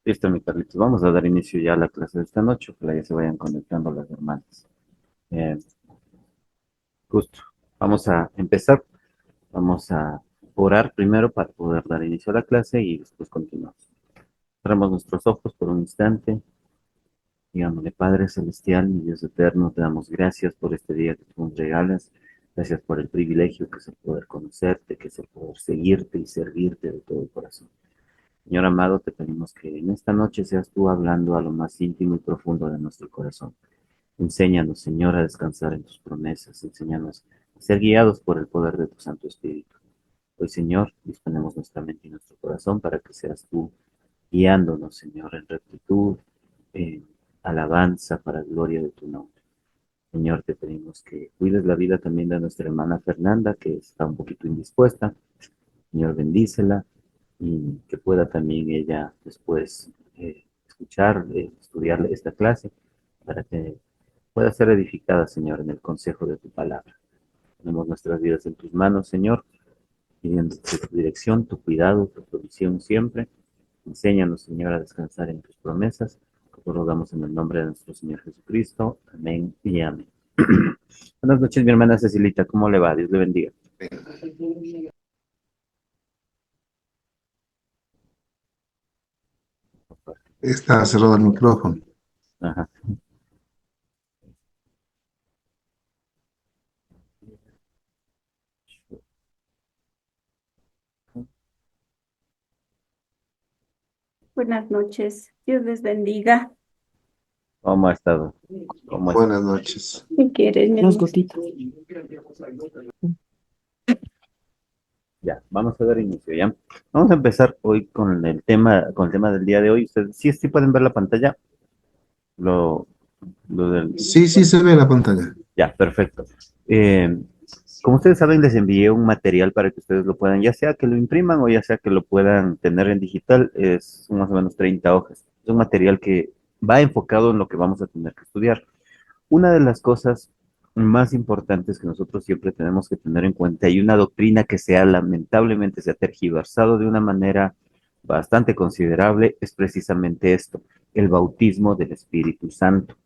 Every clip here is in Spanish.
Listo, mi Carlitos. Vamos a dar inicio ya a la clase de esta noche. Ojalá ya se vayan conectando las hermanas. Eh, Justo. Vamos a empezar. Vamos a orar primero para poder dar inicio a la clase y después continuamos. Cerramos nuestros ojos por un instante. Digámosle, Padre Celestial, mi Dios eterno, te damos gracias por este día que tú nos regalas. Gracias por el privilegio que es el poder conocerte, que es el poder seguirte y servirte de todo el corazón. Señor amado, te pedimos que en esta noche seas tú hablando a lo más íntimo y profundo de nuestro corazón. Enséñanos, Señor, a descansar en tus promesas. Enséñanos a ser guiados por el poder de tu Santo Espíritu. Hoy, Señor, disponemos nuestra mente y nuestro corazón para que seas tú guiándonos, Señor, en rectitud, en alabanza para gloria de tu nombre. Señor, te pedimos que cuides la vida también de nuestra hermana Fernanda, que está un poquito indispuesta. Señor, bendícela y que pueda también ella después escuchar, estudiar esta clase para que pueda ser edificada, Señor, en el consejo de tu palabra. Ponemos nuestras vidas en tus manos, Señor, pidiendo tu dirección, tu cuidado, tu provisión siempre. Enséñanos, Señor, a descansar en tus promesas. Lo rogamos en el nombre de nuestro Señor Jesucristo. Amén y amén. Buenas noches, mi hermana Cecilita. ¿Cómo le va? Dios le bendiga. Está cerrado el micrófono. Ajá. Buenas noches. Dios les bendiga. ¿Cómo ha estado? ¿Cómo está? Buenas noches. ¿Qué quieren? Los gotitos. Ya, vamos a dar inicio, ¿ya? Vamos a empezar hoy con el tema del día de hoy. Ustedes sí pueden ver la pantalla. Lo, lo del... Sí, sí se ve la pantalla. Ya, perfecto. Eh, Como ustedes saben, les envié un material para que ustedes lo puedan, ya sea que lo impriman o ya sea que lo puedan tener en digital. Es más o menos 30 hojas. Es un material que va enfocado en lo que vamos a tener que estudiar. Una de las cosas más importantes que nosotros siempre tenemos que tener en cuenta, y una doctrina que lamentablemente se ha tergiversado de una manera bastante considerable, es precisamente esto, el bautismo del Espíritu Santo.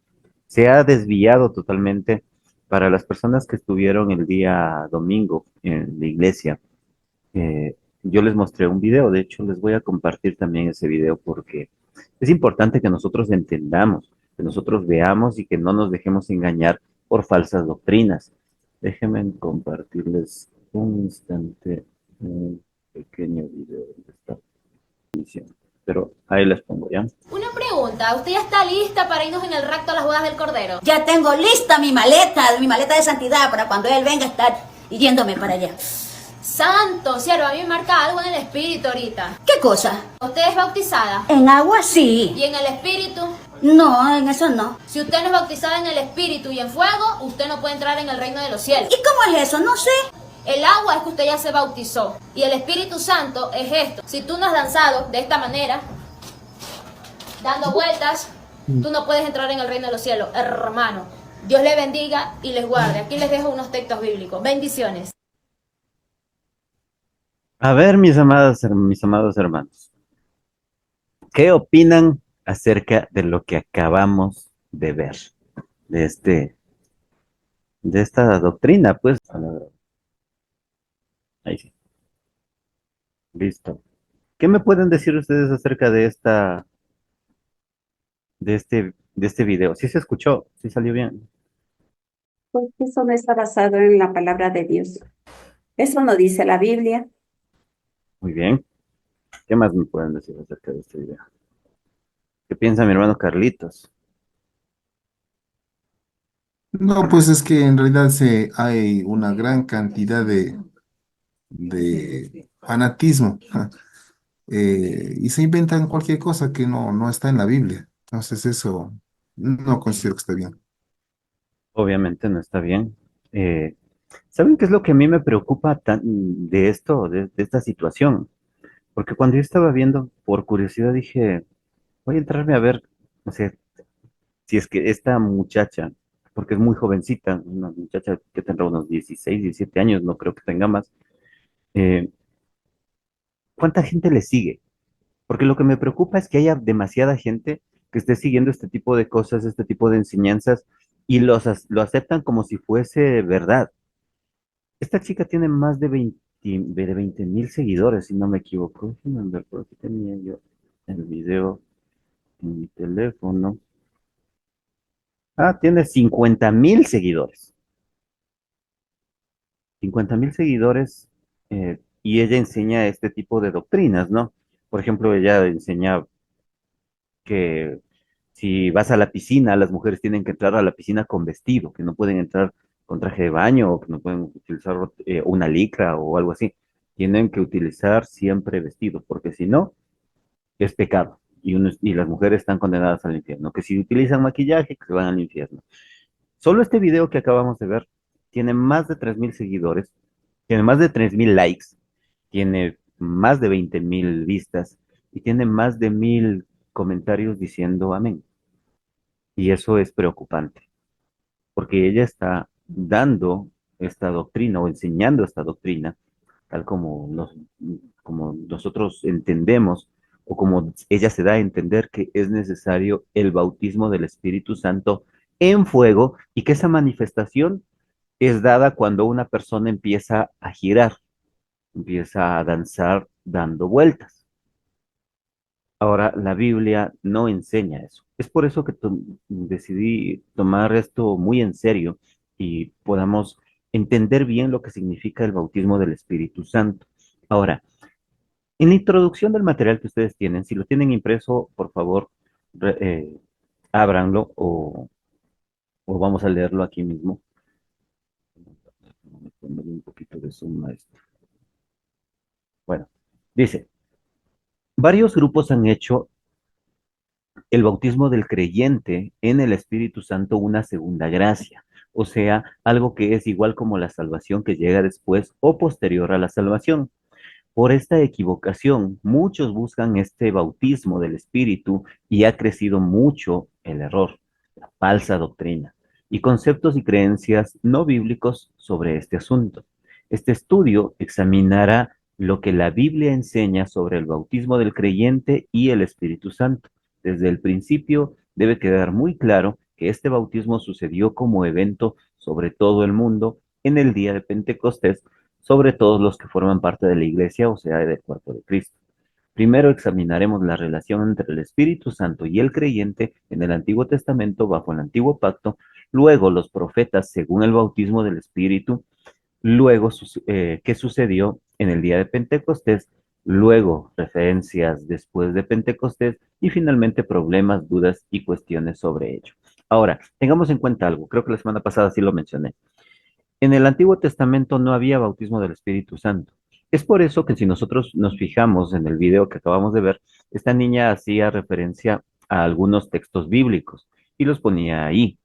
Se ha desviado totalmente para las personas que estuvieron el día domingo en la iglesia. Yo les mostré un video, de hecho les voy a compartir también ese video porque es importante que nosotros entendamos, que nosotros veamos y que no nos dejemos engañar por falsas doctrinas. Déjenme compartirles un instante un pequeño video de esta emisión, pero ahí les pongo ya. Una pregunta, ¿usted ya está lista para irnos en el rapto a las bodas del Cordero? Ya tengo lista mi maleta de santidad para cuando él venga a estar yéndome para allá. Santo, siervo, a mí me marca algo en el espíritu ahorita. ¿Qué cosa? ¿Usted es bautizada? En agua sí. ¿Y en el espíritu? No, en eso no. Si usted no es bautizada en el espíritu y en fuego, usted no puede entrar en el reino de los cielos. ¿Y cómo es eso? No sé. El agua es que usted ya se bautizó. Y el Espíritu Santo es esto. Si tú no has danzado de esta manera, dando vueltas, tú no puedes entrar en el reino de los cielos, hermano. Dios le bendiga y les guarde. Aquí les dejo unos textos bíblicos. Bendiciones. A ver, mis amados hermanos, ¿qué opinan acerca de lo que acabamos de ver? De de esta doctrina, pues. Ahí sí. Listo. ¿Qué me pueden decir ustedes acerca de este video? ¿Sí se escuchó? ¿Sí salió bien? Pues eso no está basado en la palabra de Dios. Eso no dice la Biblia. Muy bien. ¿Qué más me pueden decir acerca de este video? ¿Qué piensa mi hermano Carlitos? No, pues es que en realidad hay una gran cantidad de fanatismo, ¿ja? Y se inventan cualquier cosa que no está en la Biblia. Entonces eso no considero que esté bien. Obviamente no está bien. ¿Saben qué es lo que a mí me preocupa de esto, de esta situación? Porque cuando yo estaba viendo, por curiosidad, dije, voy a entrarme a ver, o sea, si es que esta muchacha, porque es muy jovencita, una muchacha que tendrá unos 16, 17 años, no creo que tenga más, eh, ¿cuánta gente le sigue? Porque lo que me preocupa es que haya demasiada gente que esté siguiendo este tipo de cosas, este tipo de enseñanzas, y lo aceptan como si fuese verdad. Esta chica tiene más de 20,000 seguidores, si no me equivoco. Déjenme ver, por aquí tenía yo el video en mi teléfono. Ah, tiene 50,000 seguidores. 50,000 seguidores, y ella enseña este tipo de doctrinas, ¿no? Por ejemplo, ella enseña que si vas a la piscina, las mujeres tienen que entrar a la piscina con vestido, que no pueden entrar con traje de baño o que no pueden utilizar una licra o algo así. Tienen que utilizar siempre vestido, porque si no, es pecado. Y las mujeres están condenadas al infierno. Que si utilizan maquillaje, que se van al infierno. Solo este video que acabamos de ver tiene más de 3,000 seguidores, tiene más de 3,000 likes, tiene más de 20,000 vistas y tiene más de 1,000 comentarios diciendo amén. Y eso es preocupante, porque ella está dando esta doctrina o enseñando esta doctrina, tal como nosotros entendemos o como ella se da a entender que es necesario el bautismo del Espíritu Santo en fuego y que esa manifestación es dada cuando una persona empieza a girar, empieza a danzar dando vueltas. Ahora, la Biblia no enseña eso. Es por eso que decidí tomar esto muy en serio y podamos entender bien lo que significa el bautismo del Espíritu Santo. Ahora, en la introducción del material que ustedes tienen, si lo tienen impreso, por favor, re- eh, ábranlo o vamos a leerlo aquí mismo. Vamos a ponerle un poquito de zoom a esto. Bueno, dice, varios grupos han hecho el bautismo del creyente en el Espíritu Santo una segunda gracia, o sea, algo que es igual como la salvación que llega después o posterior a la salvación. Por esta equivocación, muchos buscan este bautismo del Espíritu y ha crecido mucho el error, la falsa doctrina y conceptos y creencias no bíblicos sobre este asunto. Este estudio examinará lo que la Biblia enseña sobre el bautismo del creyente y el Espíritu Santo. Desde el principio debe quedar muy claro que este bautismo sucedió como evento sobre todo el mundo en el día de Pentecostés, sobre todos los que forman parte de la iglesia, o sea, del cuerpo de Cristo. Primero examinaremos la relación entre el Espíritu Santo y el creyente en el Antiguo Testamento bajo el Antiguo Pacto, luego los profetas según el bautismo del Espíritu, luego qué sucedió en el día de Pentecostés, luego referencias después de Pentecostés y finalmente problemas, dudas y cuestiones sobre ello. Ahora, tengamos en cuenta algo, creo que la semana pasada sí lo mencioné. En el Antiguo Testamento no había bautismo del Espíritu Santo. Es por eso que si nosotros nos fijamos en el video que acabamos de ver, esta niña hacía referencia a algunos textos bíblicos y los ponía ahí,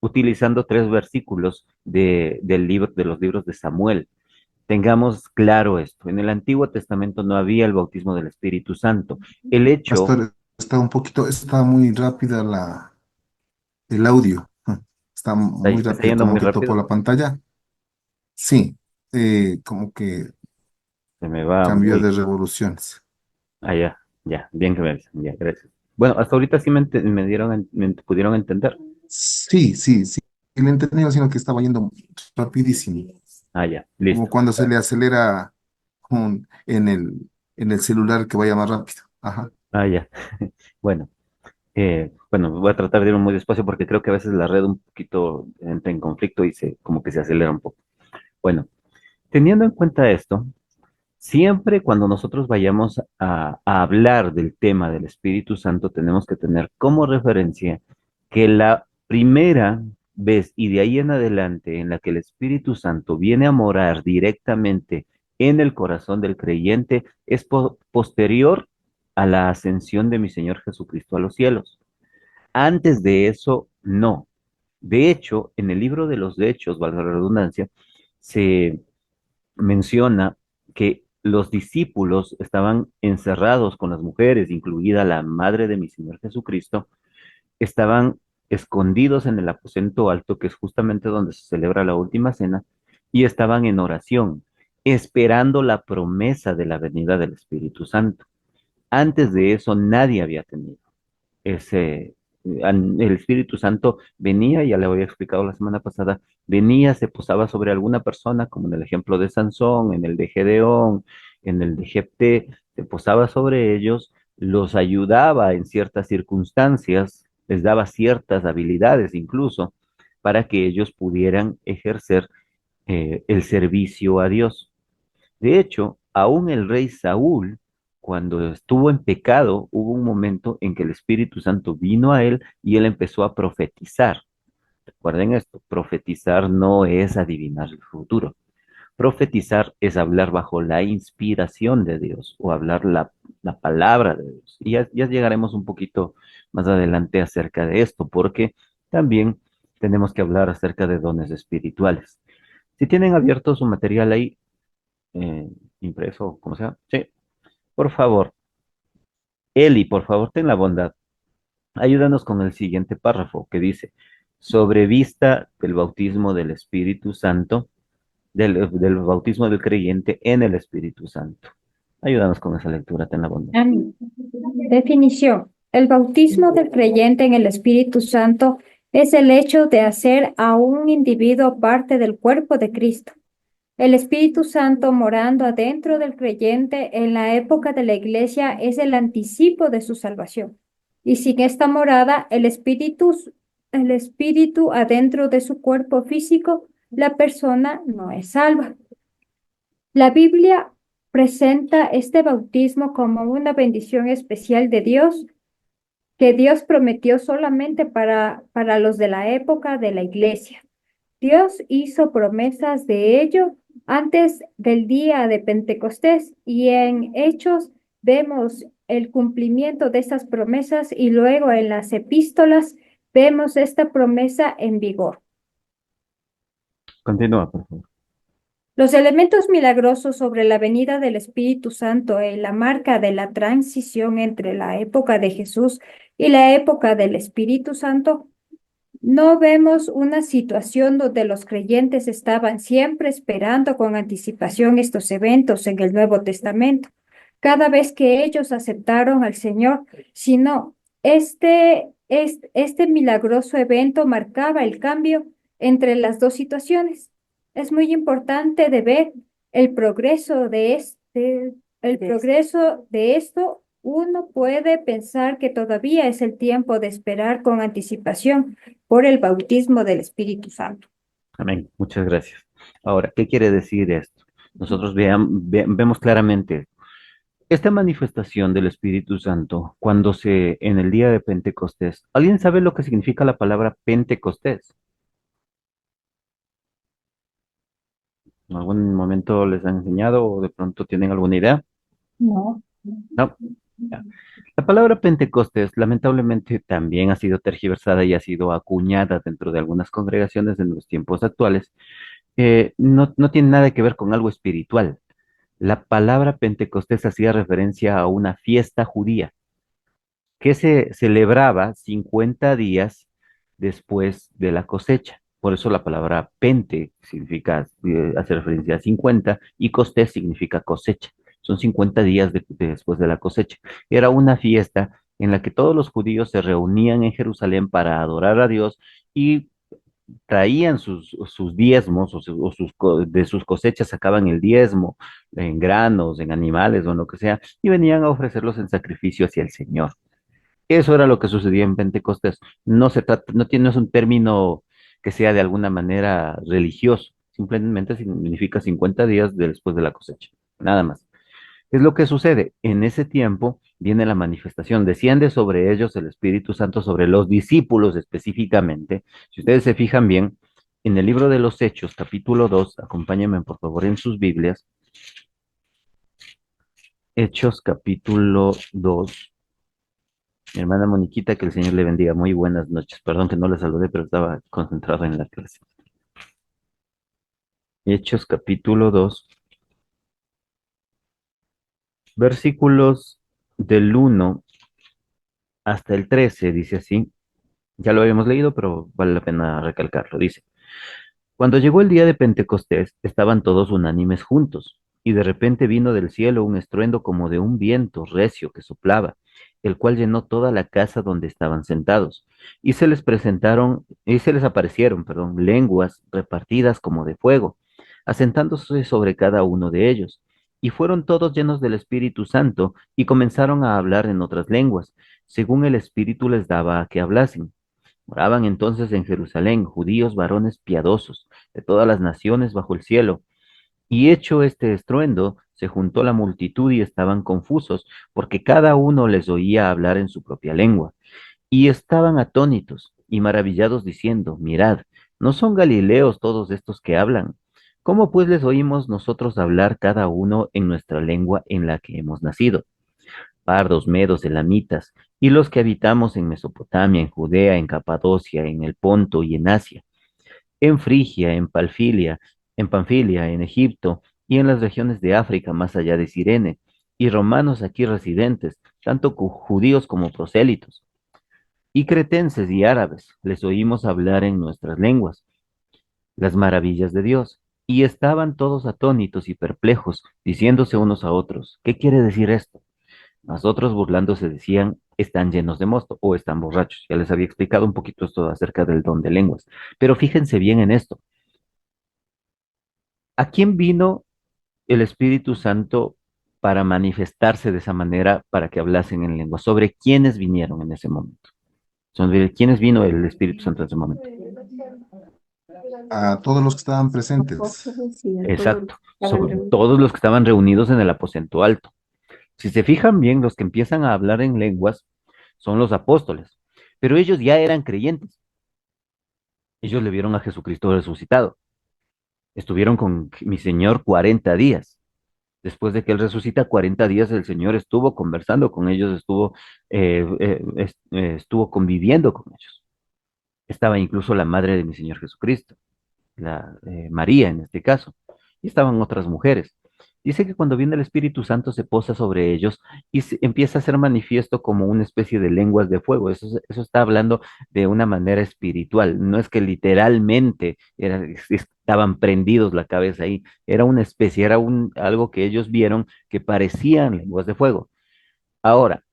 utilizando 3 versículos del libro, de los libros de Samuel. Tengamos claro esto. En el Antiguo Testamento no había el bautismo del Espíritu Santo. El hecho, Pastor, está muy rápida el audio. Está muy está rápido, yendo como muy que topo rápido, la pantalla. Sí, como que se me va cambió muy. de revoluciones. Ah, ya, ya, bien que me avisen, ya, gracias. Bueno, hasta ahorita sí me dieron, me pudieron entender. Sí, sí, sí. Le he entendido, sino que estaba yendo rapidísimo. Ah, ya, Como listo. cuando se le acelera en el celular que vaya más rápido. Ajá. Ah, ya. Bueno, bueno, voy a tratar de ir muy despacio porque creo que a veces la red un poquito entra en conflicto y como que se acelera un poco. Bueno, teniendo en cuenta esto, siempre cuando nosotros vayamos a hablar del tema del Espíritu Santo, tenemos que tener como referencia que la primera vez y de ahí en adelante en la que el Espíritu Santo viene a morar directamente en el corazón del creyente es posterior a la ascensión de mi Señor Jesucristo a los cielos. Antes de eso, no. De hecho, en el libro de los Hechos, valga la redundancia, se menciona que los discípulos estaban encerrados con las mujeres, incluida la madre de mi Señor Jesucristo, estaban escondidos en el aposento alto, que es justamente donde se celebra la última cena, y estaban en oración, esperando la promesa de la venida del Espíritu Santo. Antes de eso nadie había tenido ese, el Espíritu Santo venía, ya le había explicado la semana pasada, venía, se posaba sobre alguna persona, como en el ejemplo de Sansón, en el de Gedeón, en el de Jefté, se posaba sobre ellos, los ayudaba en ciertas circunstancias, les daba ciertas habilidades incluso, para que ellos pudieran ejercer el servicio a Dios. De hecho, aún el rey Saúl, cuando estuvo en pecado, hubo un momento en que el Espíritu Santo vino a él y él empezó a profetizar. Recuerden esto, profetizar no es adivinar el futuro. Profetizar es hablar bajo la inspiración de Dios o hablar la palabra de Dios. Y ya llegaremos un poquito más adelante acerca de esto, porque también tenemos que hablar acerca de dones espirituales. Si tienen abierto su material ahí, eh, impreso, como sea. Sí, por favor. Eli, por favor, ten la bondad. Ayúdanos con el siguiente párrafo que dice, sobre vista del bautismo del Espíritu Santo, del bautismo del creyente en el Espíritu Santo. Ayúdanos con esa lectura, ten la bondad. Amén. Definición. El bautismo del creyente en el Espíritu Santo es el hecho de hacer a un individuo parte del cuerpo de Cristo. El Espíritu Santo morando adentro del creyente en la época de la iglesia es el anticipo de su salvación. Y sin esta morada, el espíritu adentro de su cuerpo físico, la persona no es salva. La Biblia presenta este bautismo como una bendición especial de Dios que Dios prometió solamente para los de la época de la iglesia. Dios hizo promesas de ello antes del día de Pentecostés y en Hechos vemos el cumplimiento de esas promesas y luego en las epístolas vemos esta promesa en vigor. Continúa, por favor. Los elementos milagrosos sobre la venida del Espíritu Santo y la marca de la transición entre la época de Jesús y la época del Espíritu Santo, no vemos una situación donde los creyentes estaban siempre esperando con anticipación estos eventos en el Nuevo Testamento, cada vez que ellos aceptaron al Señor, sino este milagroso evento marcaba el cambio entre las dos situaciones. Es muy importante de ver el progreso de esto. Uno puede pensar que todavía es el tiempo de esperar con anticipación por el bautismo del Espíritu Santo. Amén. Muchas gracias. Ahora, ¿qué quiere decir esto? Nosotros vemos claramente esta manifestación del Espíritu Santo en el día de Pentecostés. ¿Alguien sabe lo que significa la palabra Pentecostés? ¿En algún momento les han enseñado o de pronto tienen alguna idea? No. No. Ya. La palabra Pentecostés lamentablemente también ha sido tergiversada y ha sido acuñada dentro de algunas congregaciones en los tiempos actuales. No tiene nada que ver con algo espiritual. La palabra Pentecostés hacía referencia a una fiesta judía que se celebraba 50 días después de la cosecha. Por eso la palabra pente significa, hace referencia a 50 y costés significa cosecha. Son 50 días después de la cosecha. Era una fiesta en la que todos los judíos se reunían en Jerusalén para adorar a Dios y traían sus diezmos de sus cosechas, sacaban el diezmo en granos, en animales o en lo que sea, y venían a ofrecerlos en sacrificio hacia el Señor. Eso era lo que sucedía en Pentecostés. No se trata, no es un término que sea de alguna manera religioso, simplemente significa 50 días después de la cosecha, nada más. ¿Qué es lo que sucede? En ese tiempo viene la manifestación, desciende sobre ellos el Espíritu Santo, sobre los discípulos específicamente. Si ustedes se fijan bien, en el libro de los Hechos, capítulo 2, acompáñenme por favor en sus Biblias. Hechos, capítulo 2. Mi hermana Moniquita, que el Señor le bendiga. Muy buenas noches. Perdón que no le saludé, pero estaba concentrado en la clase. Hechos capítulo 2, versículos del 1 hasta el 13, dice así. Ya lo habíamos leído, pero vale la pena recalcarlo. Dice, cuando llegó el día de Pentecostés, estaban todos unánimes juntos, y de repente vino del cielo un estruendo como de un viento recio que soplaba, el cual llenó toda la casa donde estaban sentados, y se les aparecieron, perdón, lenguas repartidas como de fuego, asentándose sobre cada uno de ellos. Y fueron todos llenos del Espíritu Santo, y comenzaron a hablar en otras lenguas, según el Espíritu les daba a que hablasen. Moraban entonces en Jerusalén judíos varones piadosos de todas las naciones bajo el cielo. Y hecho este estruendo, se juntó la multitud y estaban confusos, porque cada uno les oía hablar en su propia lengua. Y estaban atónitos y maravillados diciendo, mirad, ¿no son galileos todos estos que hablan? ¿Cómo pues les oímos nosotros hablar cada uno en nuestra lengua en la que hemos nacido? Pardos, medos, elamitas, y los que habitamos en Mesopotamia, en Judea, en Capadocia, en el Ponto y en Asia, en Frigia, en Panfilia, en Egipto y en las regiones de África más allá de Cirene, y romanos aquí residentes, tanto judíos como prosélitos, y cretenses y árabes, les oímos hablar en nuestras lenguas las maravillas de Dios. Y estaban todos atónitos y perplejos, diciéndose unos a otros, ¿qué quiere decir esto? Mas otros burlándose decían, están llenos de mosto o están borrachos. Ya les había explicado un poquito esto acerca del don de lenguas. Pero fíjense bien en esto. ¿A quién vino el Espíritu Santo para manifestarse de esa manera, para que hablasen en lengua? ¿Sobre quiénes vinieron en ese momento? ¿Sobre quiénes vino el Espíritu Santo en ese momento? A todos los que estaban presentes. Apóstoles y a todos los Exacto, que estaban sobre reunidos. todos los que estaban reunidos en el aposento alto. Si se fijan bien, los que empiezan a hablar en lenguas son los apóstoles, pero ellos ya eran creyentes. Ellos le vieron a Jesucristo resucitado. Estuvieron con mi Señor 40 días. Después de que Él resucita, 40 días el Señor estuvo conversando con ellos, estuvo conviviendo con ellos. Estaba incluso la madre de mi Señor Jesucristo, María en este caso, y estaban otras mujeres. Dice que cuando viene el Espíritu Santo se posa sobre ellos y empieza a ser manifiesto como una especie de lenguas de fuego. Eso está hablando de una manera espiritual. No es que literalmente estaban prendidos la cabeza ahí. Era una especie, algo que ellos vieron que parecían lenguas de fuego. Ahora,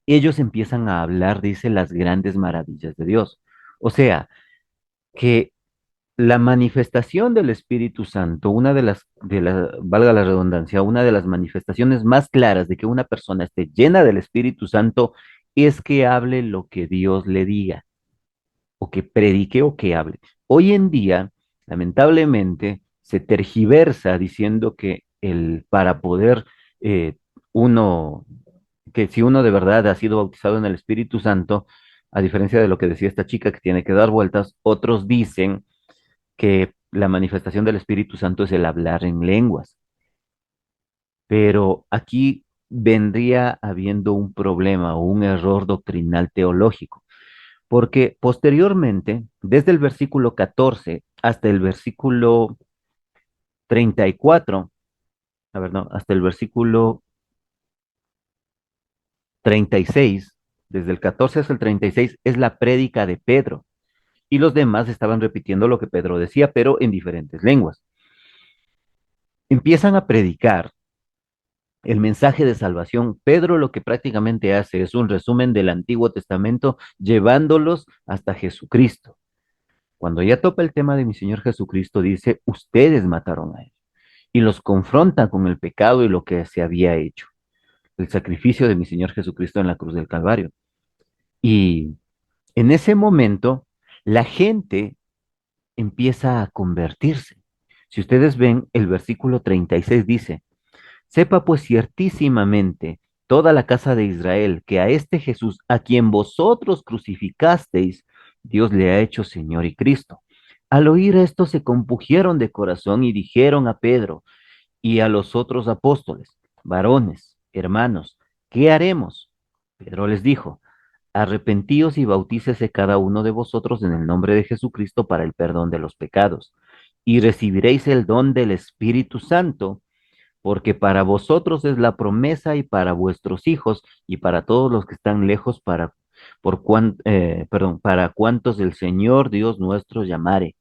ellos empiezan a hablar, dice, las grandes maravillas de Dios. O sea, que la manifestación del Espíritu Santo, valga la redundancia, una de las manifestaciones más claras de que una persona esté llena del Espíritu Santo es que hable lo que Dios le diga, o que predique o que hable. Hoy en día, lamentablemente, se tergiversa diciendo que para poder eh, uno, que si uno de verdad ha sido bautizado en el Espíritu Santo, a diferencia de lo que decía esta chica que tiene que dar vueltas, otros dicen que la manifestación del Espíritu Santo es el hablar en lenguas. Pero aquí vendría habiendo un problema o un error doctrinal teológico, porque posteriormente, desde el versículo 14 hasta el versículo 34, a ver, no, hasta el versículo 36, desde el 14 hasta el 36, es la prédica de Pedro, y los demás estaban repitiendo lo que Pedro decía, pero en diferentes lenguas. Empiezan a predicar el mensaje de salvación. Pedro lo que prácticamente hace es un resumen del Antiguo Testamento, llevándolos hasta Jesucristo. Cuando ya topa el tema de mi Señor Jesucristo, dice, ustedes mataron a él. Y los confronta con el pecado y lo que se había hecho, el sacrificio de mi Señor Jesucristo en la cruz del Calvario. Y en ese momento, la gente empieza a convertirse. Si ustedes ven, el versículo 36 dice, sepa pues ciertísimamente toda la casa de Israel que a este Jesús, a quien vosotros crucificasteis, Dios le ha hecho Señor y Cristo. Al oír esto se compungieron de corazón y dijeron a Pedro y a los otros apóstoles, varones, hermanos, ¿qué haremos? Pedro les dijo, arrepentíos y bautícese cada uno de vosotros en el nombre de Jesucristo para el perdón de los pecados, y recibiréis el don del Espíritu Santo, porque para vosotros es la promesa y para vuestros hijos y para todos los que están lejos, para cuantos el Señor Dios nuestro llamare.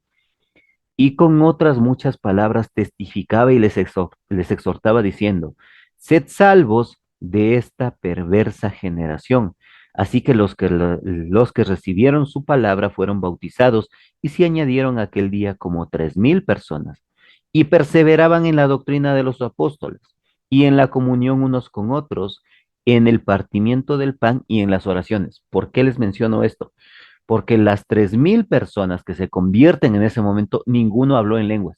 Y con otras muchas palabras testificaba y les exhortaba diciendo, sed salvos de esta perversa generación. Así que los que recibieron su palabra fueron bautizados y se añadieron aquel día como 3000 personas y perseveraban en la doctrina de los apóstoles y en la comunión unos con otros, en el partimiento del pan y en las oraciones. ¿Por qué les menciono esto? Porque las 3000 personas que se convierten en ese momento, ninguno habló en lenguas.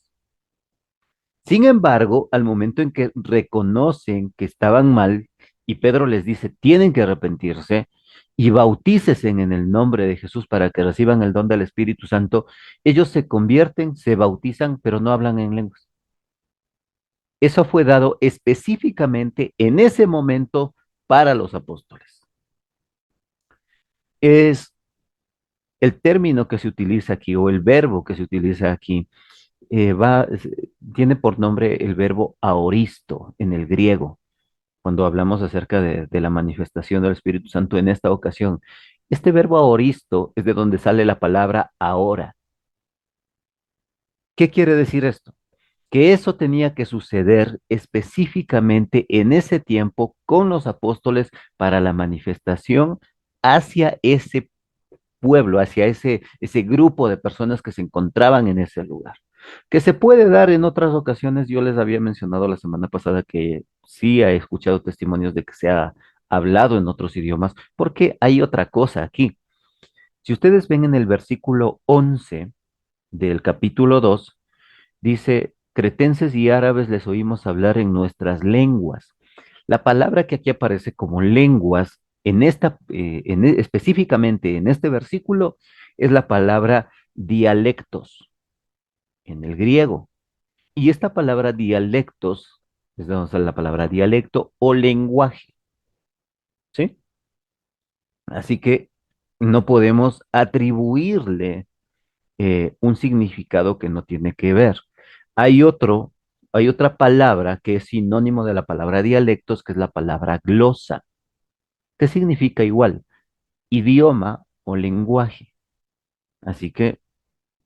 Sin embargo, al momento en que reconocen que estaban mal y Pedro les dice, tienen que arrepentirse y bautícese en el nombre de Jesús para que reciban el don del Espíritu Santo, ellos se convierten, se bautizan, pero no hablan en lenguas. Eso fue dado específicamente en ese momento para los apóstoles. Es el término que se utiliza aquí o el verbo que se utiliza aquí tiene por nombre el verbo aoristo en el griego, cuando hablamos acerca de la manifestación del Espíritu Santo en esta ocasión. Este verbo aoristo es de donde sale la palabra ahora. ¿Qué quiere decir esto? Que eso tenía que suceder específicamente en ese tiempo con los apóstoles para la manifestación hacia ese pueblo, hacia ese grupo de personas que se encontraban en ese lugar. Que se puede dar en otras ocasiones, yo les había mencionado la semana pasada que sí he escuchado testimonios de que se ha hablado en otros idiomas, porque hay otra cosa aquí. Si ustedes ven en el versículo 11 del capítulo 2, dice, cretenses y árabes les oímos hablar en nuestras lenguas. La palabra que aquí aparece como lenguas, específicamente en este versículo, es la palabra dialectos en el griego. Y esta palabra dialectos es de donde sale la palabra dialecto o lenguaje, ¿sí? Así que no podemos atribuirle un significado que no tiene que ver. Hay otro, hay otra palabra que es sinónimo de la palabra dialectos, que es la palabra glosa, que significa igual, idioma o lenguaje. Así que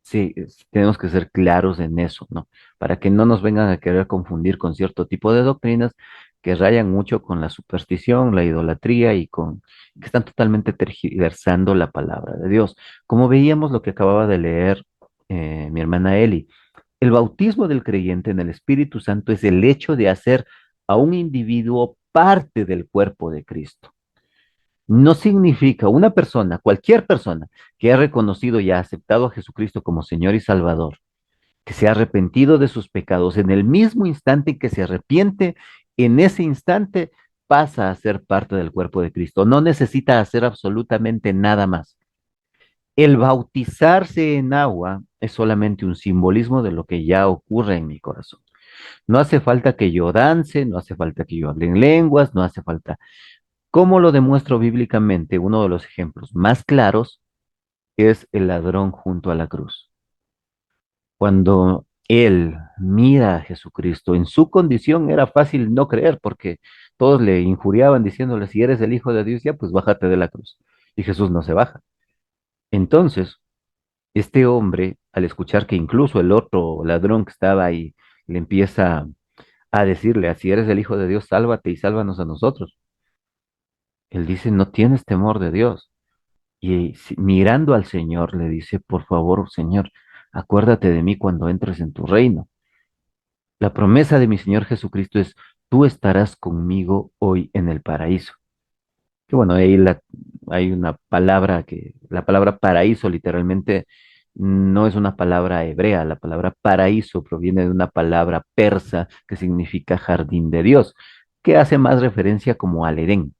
sí, tenemos que ser claros en eso, ¿no? Para que no nos vengan a querer confundir con cierto tipo de doctrinas que rayan mucho con la superstición, la idolatría que están totalmente tergiversando la palabra de Dios. Como veíamos lo que acababa de leer mi hermana Eli, el bautismo del creyente en el Espíritu Santo es el hecho de hacer a un individuo parte del cuerpo de Cristo. No significa una persona, cualquier persona que ha reconocido y ha aceptado a Jesucristo como Señor y Salvador, que se ha arrepentido de sus pecados, en el mismo instante en que se arrepiente, en ese instante pasa a ser parte del cuerpo de Cristo. No necesita hacer absolutamente nada más. El bautizarse en agua es solamente un simbolismo de lo que ya ocurre en mi corazón. No hace falta que yo dance, no hace falta que yo hable en lenguas, no hace falta. ¿Cómo lo demuestro bíblicamente? Uno de los ejemplos más claros es el ladrón junto a la cruz. Cuando él mira a Jesucristo, en su condición era fácil no creer porque todos le injuriaban diciéndole, si eres el Hijo de Dios, ya pues bájate de la cruz. Y Jesús no se baja. Entonces, este hombre, al escuchar que incluso el otro ladrón que estaba ahí, le empieza a decirle, si eres el Hijo de Dios, sálvate y sálvanos a nosotros. Él dice, no tienes temor de Dios. Y mirando al Señor le dice, por favor, Señor, acuérdate de mí cuando entres en tu reino. La promesa de mi Señor Jesucristo es, tú estarás conmigo hoy en el paraíso. Que bueno, hay una palabra la palabra paraíso literalmente no es una palabra hebrea, la palabra paraíso proviene de una palabra persa que significa jardín de Dios, que hace más referencia como al Edén.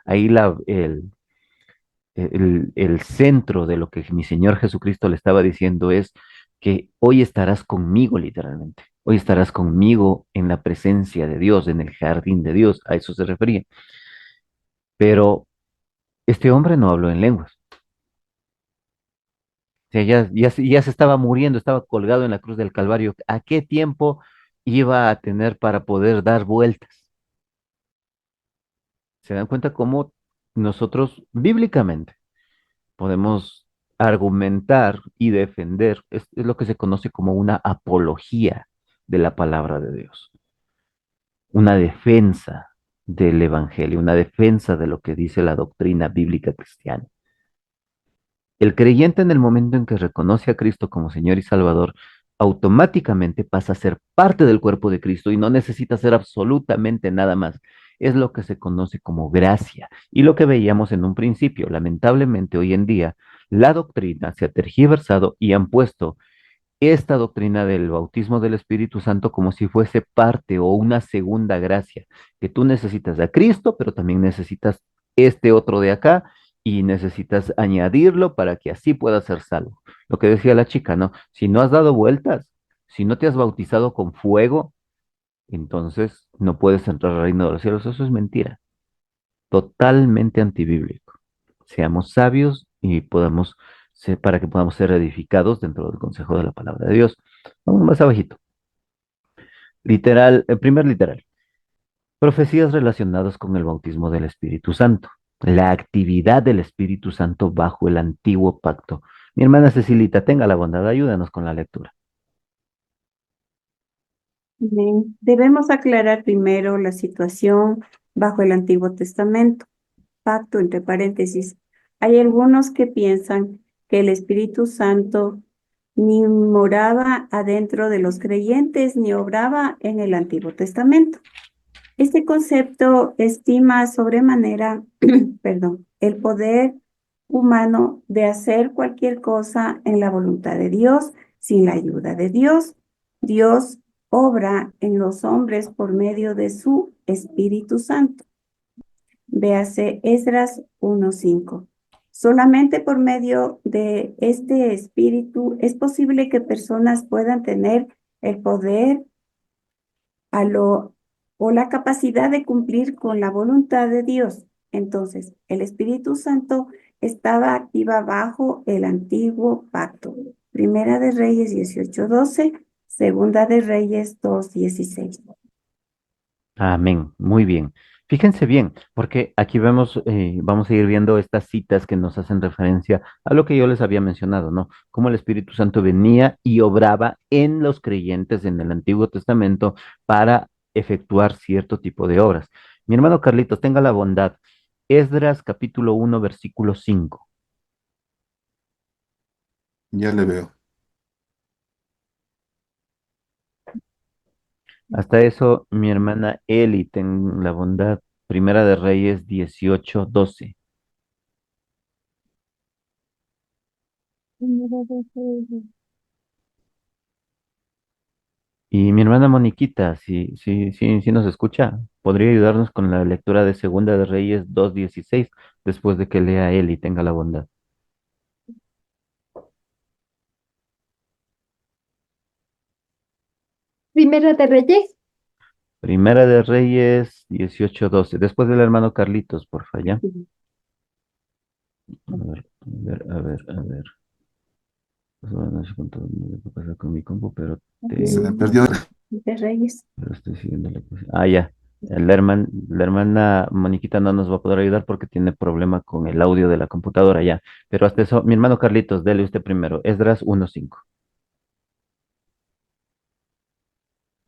Ahí el centro de lo que mi Señor Jesucristo le estaba diciendo es que hoy estarás conmigo literalmente. Hoy estarás conmigo en la presencia de Dios, en el jardín de Dios. A eso se refería. Pero Este hombre no habló en lenguas. O sea, ya se estaba muriendo, estaba colgado en la cruz del Calvario. ¿A qué tiempo iba a tener para poder dar vueltas? ¿Se dan cuenta cómo nosotros bíblicamente podemos argumentar y defender? Es lo que se conoce como una apología de la palabra de Dios, una defensa del Evangelio, una defensa de lo que dice la doctrina bíblica cristiana. El creyente en el momento en que reconoce a Cristo como Señor y Salvador, automáticamente pasa a ser parte del cuerpo de Cristo y no necesita hacer absolutamente nada más. Es lo que se conoce como gracia y lo que veíamos en un principio. Lamentablemente hoy en día la doctrina se ha tergiversado y han puesto esta doctrina del bautismo del Espíritu Santo como si fuese parte o una segunda gracia, que tú necesitas a Cristo, pero también necesitas este otro de acá y necesitas añadirlo para que así puedas ser salvo. Lo que decía la chica, ¿no? Si no has dado vueltas, si no te has bautizado con fuego, entonces no puedes entrar al reino de los cielos. Eso es mentira, totalmente antibíblico. Seamos sabios y podamos ser, para que podamos ser edificados dentro del consejo de la palabra de Dios. Vamos más abajito. Literal, el primer literal. Profecías relacionadas con el bautismo del Espíritu Santo. La actividad del Espíritu Santo bajo el antiguo pacto. Mi hermana Cecilita, tenga la bondad, ayúdanos con la lectura. Bien. Debemos aclarar primero la situación bajo el Antiguo Testamento. Pacto, entre paréntesis. Hay algunos que piensan que el Espíritu Santo ni moraba adentro de los creyentes ni obraba en el Antiguo Testamento. Este concepto estima sobremanera, perdón, el poder humano de hacer cualquier cosa en la voluntad de Dios sin la ayuda de Dios. Dios obra en los hombres por medio de su Espíritu Santo. Véase Esdras 1:5. Solamente por medio de este espíritu es posible que personas puedan tener el poder o la capacidad de cumplir con la voluntad de Dios. Entonces, el Espíritu Santo estaba activa bajo el antiguo pacto. Primera de Reyes 18:12, Segunda de Reyes 2:16. Amén. Muy bien. Fíjense bien, porque aquí vemos, vamos a ir viendo estas citas que nos hacen referencia a lo que yo les había mencionado, ¿no? Cómo el Espíritu Santo venía y obraba en los creyentes en el Antiguo Testamento para efectuar cierto tipo de obras. Mi hermano Carlitos, tenga la bondad. Esdras capítulo 1, versículo 5. Ya le veo. Hasta eso, mi hermana Eli, ten la bondad. Primera de Reyes 18:12. Y mi hermana Moniquita, si nos escucha, podría ayudarnos con la lectura de Segunda de Reyes 2:16, después de que lea él y tenga la bondad. Primera de Reyes. Primera de Reyes 18:12, después del hermano Carlitos, por ya. A ver, a ver, a ver. Pues bueno, no sé cuánto me va a pasar con mi compu, Se me perdió. De Reyes. pero estoy siguiendo la cosa. Ah, ya. La hermana Moniquita no nos va a poder ayudar porque tiene problema con el audio de la computadora ya. Pero hasta eso, mi hermano Carlitos, dele usted primero. Esdras 1:5.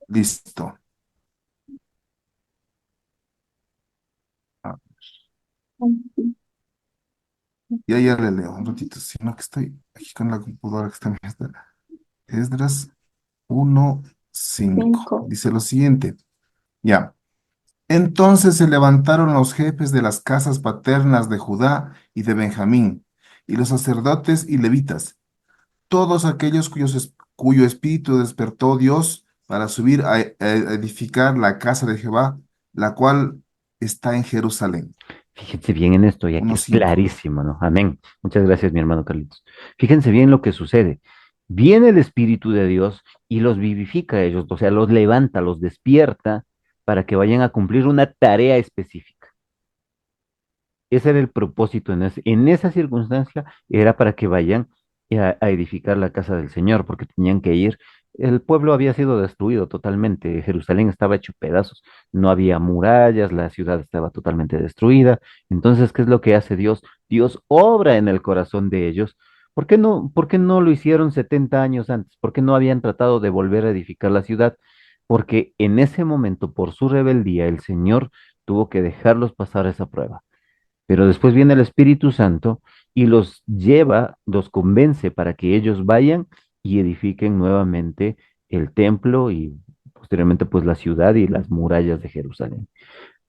Listo. Ah, ya le leo un ratito, sino que estoy aquí con la computadora que está en mi Esdras 1:5. 5. Dice lo siguiente. Ya. Entonces se levantaron los jefes de las casas paternas de Judá y de Benjamín, y los sacerdotes y levitas, todos aquellos cuyo espíritu despertó Dios para subir a edificar la casa de Jehová, la cual está en Jerusalén. Fíjense bien en esto, y aquí es 1:5. clarísimo, ¿no? Amén. Muchas gracias, mi hermano Carlitos. Fíjense bien lo que sucede. Viene el Espíritu de Dios y los vivifica a ellos, o sea, los levanta, los despierta para que vayan a cumplir una tarea específica. Ese era el propósito en esa circunstancia, era para que vayan a edificar la casa del Señor, porque tenían que ir. El pueblo había sido destruido totalmente, Jerusalén estaba hecho pedazos, no había murallas, la ciudad estaba totalmente destruida. Entonces, ¿qué es lo que hace Dios? Dios obra en el corazón de ellos. Por qué no lo hicieron 70 años antes? ¿Por qué no habían tratado de volver a edificar la ciudad? Porque en ese momento, por su rebeldía, el Señor tuvo que dejarlos pasar esa prueba. Pero después viene el Espíritu Santo y los lleva, los convence para que ellos vayan y edifiquen nuevamente el templo y posteriormente pues la ciudad y las murallas de Jerusalén.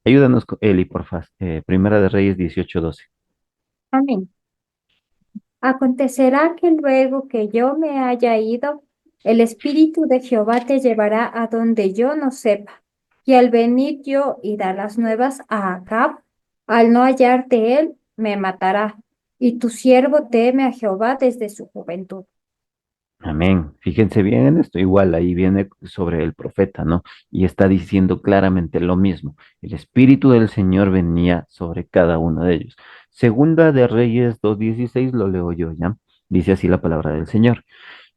Ayúdanos, Eli, por favor. Primera de Reyes 18:12. Amén. Acontecerá que luego que yo me haya ido, el Espíritu de Jehová te llevará a donde yo no sepa. Y al venir yo y dar las nuevas a Acab, al no hallarte él, me matará. Y tu siervo teme a Jehová desde su juventud. Amén. Fíjense bien en esto. Igual ahí viene sobre el profeta, ¿no? Y está diciendo claramente lo mismo. El Espíritu del Señor venía sobre cada uno de ellos. Segunda de Reyes 2:16 lo leo yo, ¿ya? Dice así la palabra del Señor.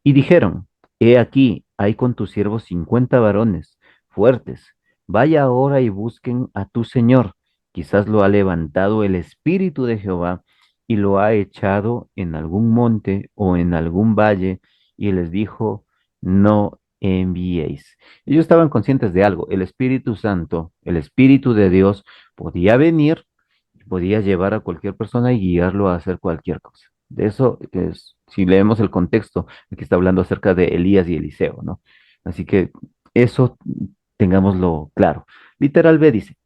Y dijeron, he aquí, hay con tus siervos 50 varones fuertes. Vaya ahora y busquen a tu Señor. Quizás lo ha levantado el Espíritu de Jehová y lo ha echado en algún monte o en algún valle. Y les dijo, no enviéis. Ellos estaban conscientes de algo. El Espíritu Santo, el Espíritu de Dios, podía venir, podía llevar a cualquier persona y guiarlo a hacer cualquier cosa. De eso es, si leemos el contexto, aquí está hablando acerca de Elías y Eliseo, ¿no? Así que eso tengámoslo claro. Literal B dice,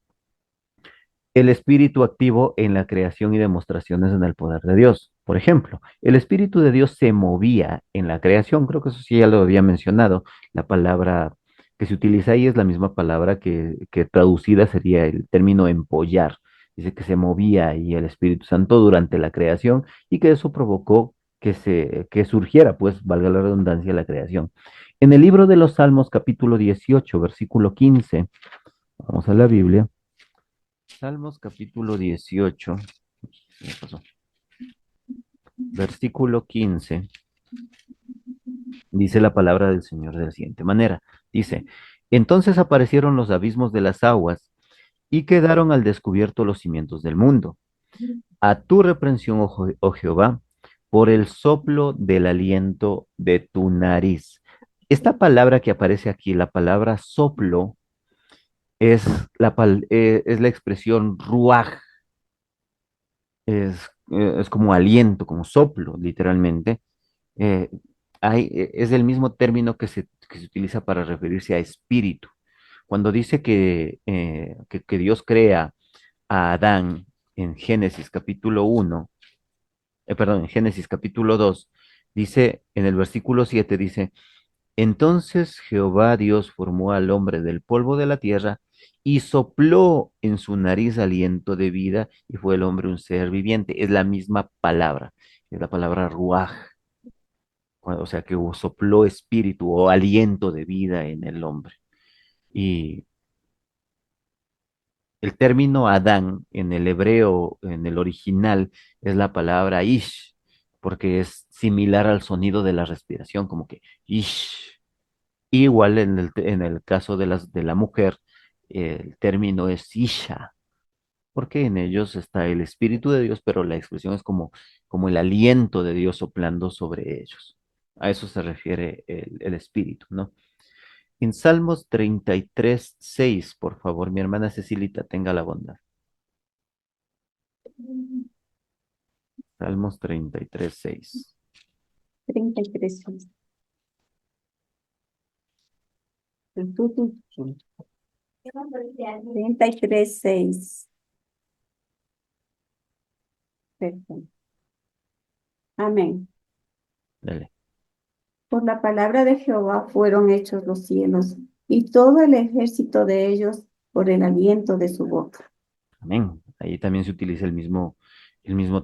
el espíritu activo en la creación y demostraciones en el poder de Dios. Por ejemplo, el espíritu de Dios se movía en la creación, creo que eso sí ya lo había mencionado, la palabra que se utiliza ahí es la misma palabra que traducida sería el término empollar. Dice que se movía ahí el Espíritu Santo durante la creación y que eso provocó que surgiera, pues, valga la redundancia, la creación. En el libro de los Salmos, capítulo 18, versículo 15, vamos a la Biblia. Salmos capítulo 18, se me pasó, versículo 15, dice la palabra del Señor de la siguiente manera. Dice, entonces aparecieron los abismos de las aguas y quedaron al descubierto los cimientos del mundo. A tu reprensión, oh Jehová, por el soplo del aliento de tu nariz. Esta palabra que aparece aquí, la palabra soplo, es es la expresión ruaj, es como aliento, como soplo, literalmente. Eh, es el mismo término que se utiliza para referirse a espíritu. Cuando dice que Dios crea a Adán en Génesis capítulo 1, perdón, en Génesis capítulo 2, dice en el versículo 7, dice, entonces Jehová Dios formó al hombre del polvo de la tierra y sopló en su nariz aliento de vida y fue el hombre un ser viviente. Es la misma palabra, es la palabra ruaj, o sea que sopló espíritu o aliento de vida en el hombre. Y el término Adán en el hebreo, en el original, es la palabra ish, porque es similar al sonido de la respiración, como que ish. Igual en el caso de la mujer, el término es isha, porque en ellos está el Espíritu de Dios, pero la expresión es como el aliento de Dios soplando sobre ellos. A eso se refiere el Espíritu, ¿no? En Salmos 33:6, por favor, mi hermana Cecilita, tenga la bondad. Salmos 33:6. 33. 33:6. Perdón. Amén. Dale. Por la palabra de Jehová fueron hechos los cielos, y todo el ejército de ellos por el aliento de su boca. Amén. Ahí también se utiliza el mismo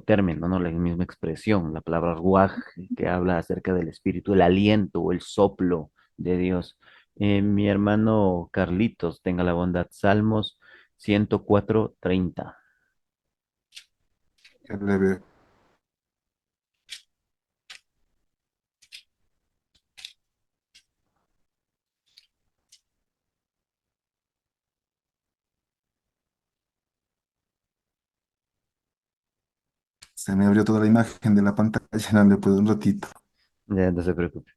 término, ¿no? La misma expresión, la palabra ruaj, que habla acerca del espíritu, el aliento o el soplo de Dios. Mi hermano Carlitos, tenga la bondad. Salmos 104:30. Ya le veo. Se me abrió toda la imagen de la pantalla, no le puedo un ratito. Ya, no se preocupe.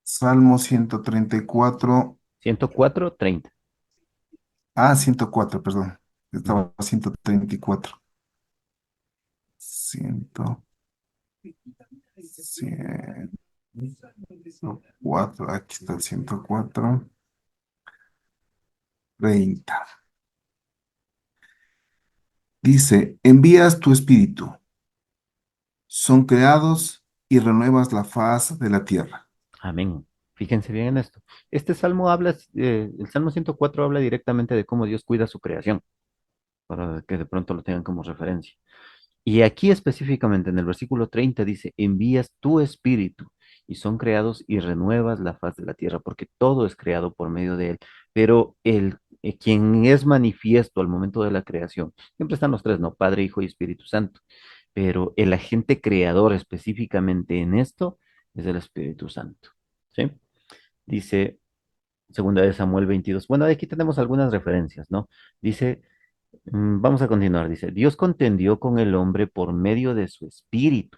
Salmo 134. 104, 30. 104, perdón. Ujú. Estaba 134. 104, aquí está el 104. 30. Dice, envías tu espíritu, son creados y renuevas la faz de la tierra. Amén. Fíjense bien en esto. Este salmo habla, el Salmo 104 habla directamente de cómo Dios cuida su creación, para que de pronto lo tengan como referencia. Y aquí específicamente en el versículo 30 dice, envías tu espíritu y son creados y renuevas la faz de la tierra, porque todo es creado por medio de él. Pero quien es manifiesto al momento de la creación, siempre están los tres, ¿no? Padre, Hijo y Espíritu Santo. Pero el agente creador específicamente en esto es el Espíritu Santo. ¿Sí? Dice Segunda de Samuel 22. Bueno, aquí tenemos algunas referencias, ¿no? Dice, vamos a continuar, dice, Dios contendió con el hombre por medio de su espíritu.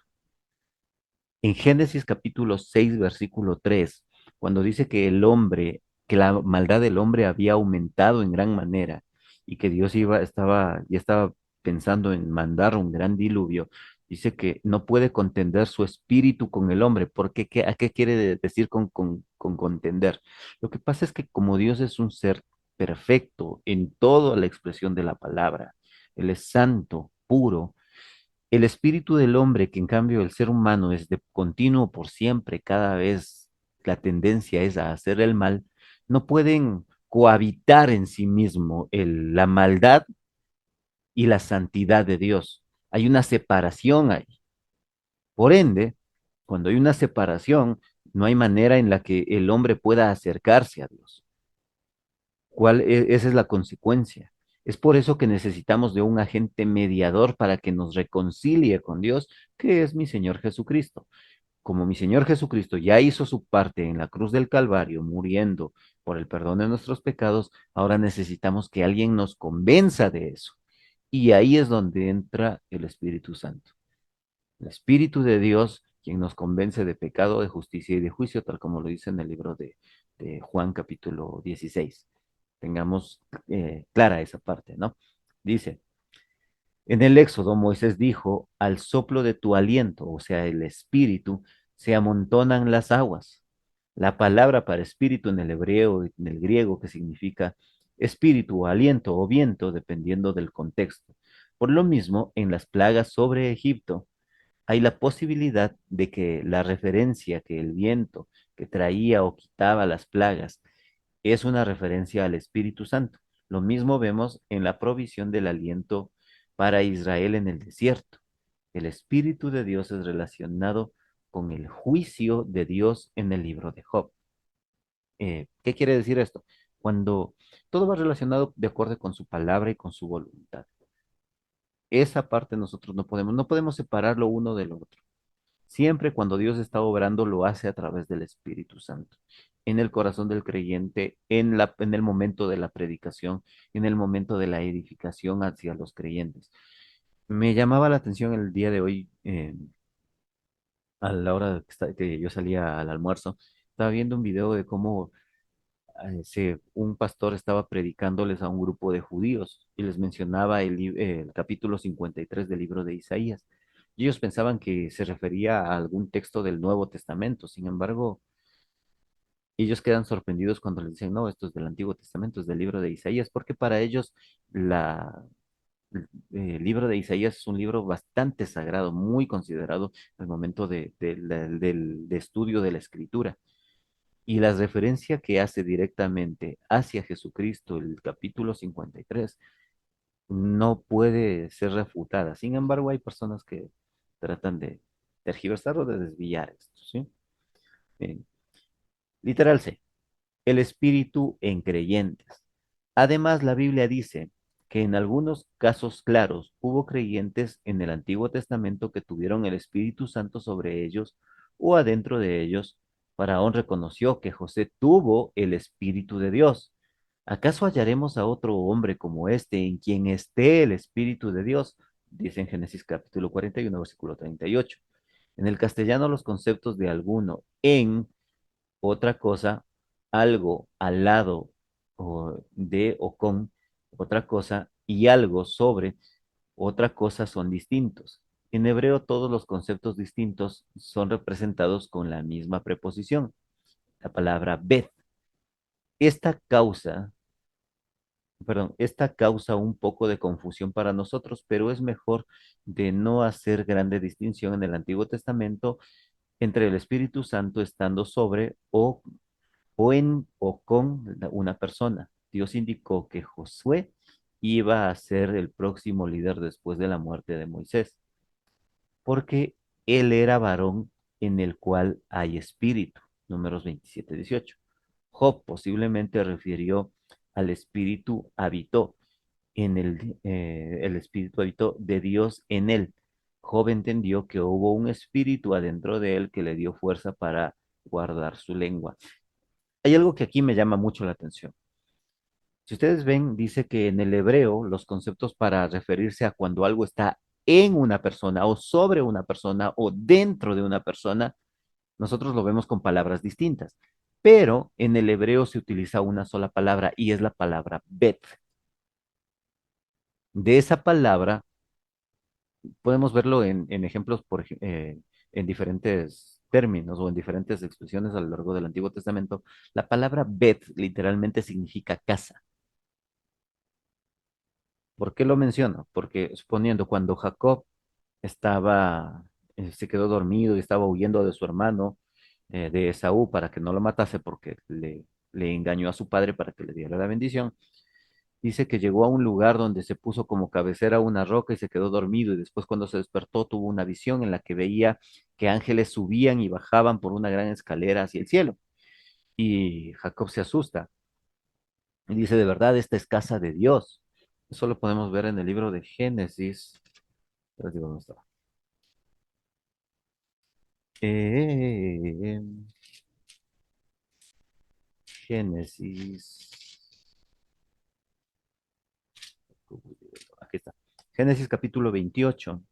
En Génesis capítulo 6 versículo 3, cuando dice que el hombre, que la maldad del hombre había aumentado en gran manera y que Dios ya estaba pensando en mandar un gran diluvio, dice que no puede contender su espíritu con el hombre. ¿Por qué? ¿A qué quiere decir con contender? Lo que pasa es que como Dios es un ser perfecto en toda la expresión de la palabra, Él es santo, puro, el espíritu del hombre, que en cambio el ser humano es de continuo por siempre, cada vez la tendencia es a hacer el mal, no pueden cohabitar en sí mismo la maldad y la santidad de Dios. Hay una separación ahí. Por ende, cuando hay una separación, no hay manera en la que el hombre pueda acercarse a Dios. Esa es la consecuencia. Es por eso que necesitamos de un agente mediador para que nos reconcilie con Dios, que es mi Señor Jesucristo. Como mi Señor Jesucristo ya hizo su parte en la cruz del Calvario, muriendo por el perdón de nuestros pecados, ahora necesitamos que alguien nos convenza de eso. Y ahí es donde entra el Espíritu Santo. El Espíritu de Dios, quien nos convence de pecado, de justicia y de juicio, tal como lo dice en el libro de Juan capítulo 16. Tengamos clara esa parte, ¿no? Dice, en el Éxodo, Moisés dijo, al soplo de tu aliento, o sea, el espíritu, se amontonan las aguas. La palabra para espíritu en el hebreo y en el griego, que significa espíritu, aliento o viento, dependiendo del contexto. Por lo mismo, en las plagas sobre Egipto, hay la posibilidad de que la referencia que el viento que traía o quitaba las plagas es una referencia al Espíritu Santo. Lo mismo vemos en la provisión del aliento para Israel en el desierto. El Espíritu de Dios es relacionado con el juicio de Dios en el libro de Job. ¿Qué quiere decir esto? Cuando todo va relacionado de acuerdo con su palabra y con su voluntad. Esa parte nosotros no podemos separarlo uno del otro. Siempre cuando Dios está obrando, lo hace a través del Espíritu Santo, en el corazón del creyente, en el momento de la predicación, en el momento de la edificación hacia los creyentes. Me llamaba la atención el día de hoy, a la hora que yo salía al almuerzo, estaba viendo un video de cómo un pastor estaba predicándoles a un grupo de judíos y les mencionaba el capítulo 53 del libro de Isaías. Y ellos pensaban que se refería a algún texto del Nuevo Testamento. Sin embargo, ellos quedan sorprendidos cuando les dicen, no, esto es del Antiguo Testamento, es del libro de Isaías, porque para ellos la, el libro de Isaías es un libro bastante sagrado, muy considerado al momento de estudio de la escritura. Y la referencia que hace directamente hacia Jesucristo, el capítulo 53, no puede ser refutada. Sin embargo, hay personas que tratan de tergiversar o de desviar esto, ¿sí? Bien. Literal C, el espíritu en creyentes. Además, la Biblia dice que en algunos casos claros hubo creyentes en el Antiguo Testamento que tuvieron el Espíritu Santo sobre ellos o adentro de ellos. Faraón reconoció que José tuvo el Espíritu de Dios. ¿Acaso hallaremos a otro hombre como este en quien esté el Espíritu de Dios? Dice en Génesis capítulo 41, versículo 38. En el castellano los conceptos de alguno, en, otra cosa, algo, al lado, o de o con otra cosa, y algo sobre otra cosa son distintos. En hebreo todos los conceptos distintos son representados con la misma preposición, la palabra bet. Esta causa, esta causa un poco de confusión para nosotros, pero es mejor de no hacer grande distinción en el Antiguo Testamento entre el Espíritu Santo estando sobre o en o con una persona. Dios indicó que Josué iba a ser el próximo líder después de la muerte de Moisés, porque él era varón en el cual hay espíritu. Números 27-18. Job posiblemente refirió al espíritu habitó, el espíritu habitó de Dios en él. Job entendió que hubo un espíritu adentro de él que le dio fuerza para guardar su lengua. Hay algo que aquí me llama mucho la atención. Si ustedes ven, dice que en el hebreo los conceptos para referirse a cuando algo está en una persona o sobre una persona o dentro de una persona, nosotros lo vemos con palabras distintas. Pero en el hebreo se utiliza una sola palabra y es la palabra bet. De esa palabra podemos verlo en ejemplos en diferentes términos o en diferentes expresiones a lo largo del Antiguo Testamento. La palabra bet literalmente significa casa. ¿Por qué lo menciono? Porque suponiendo cuando Jacob se quedó dormido y estaba huyendo de su hermano, de Esaú, para que no lo matase porque le engañó a su padre para que le diera la bendición, dice que llegó a un lugar donde se puso como cabecera a una roca y se quedó dormido y después cuando se despertó tuvo una visión en la que veía que ángeles subían y bajaban por una gran escalera hacia el cielo. Y Jacob se asusta y dice, de verdad, esta es casa de Dios. Eso lo podemos ver en el libro de Génesis. Les digo dónde estaba. Eh, Génesis. Aquí está. Génesis capítulo 28,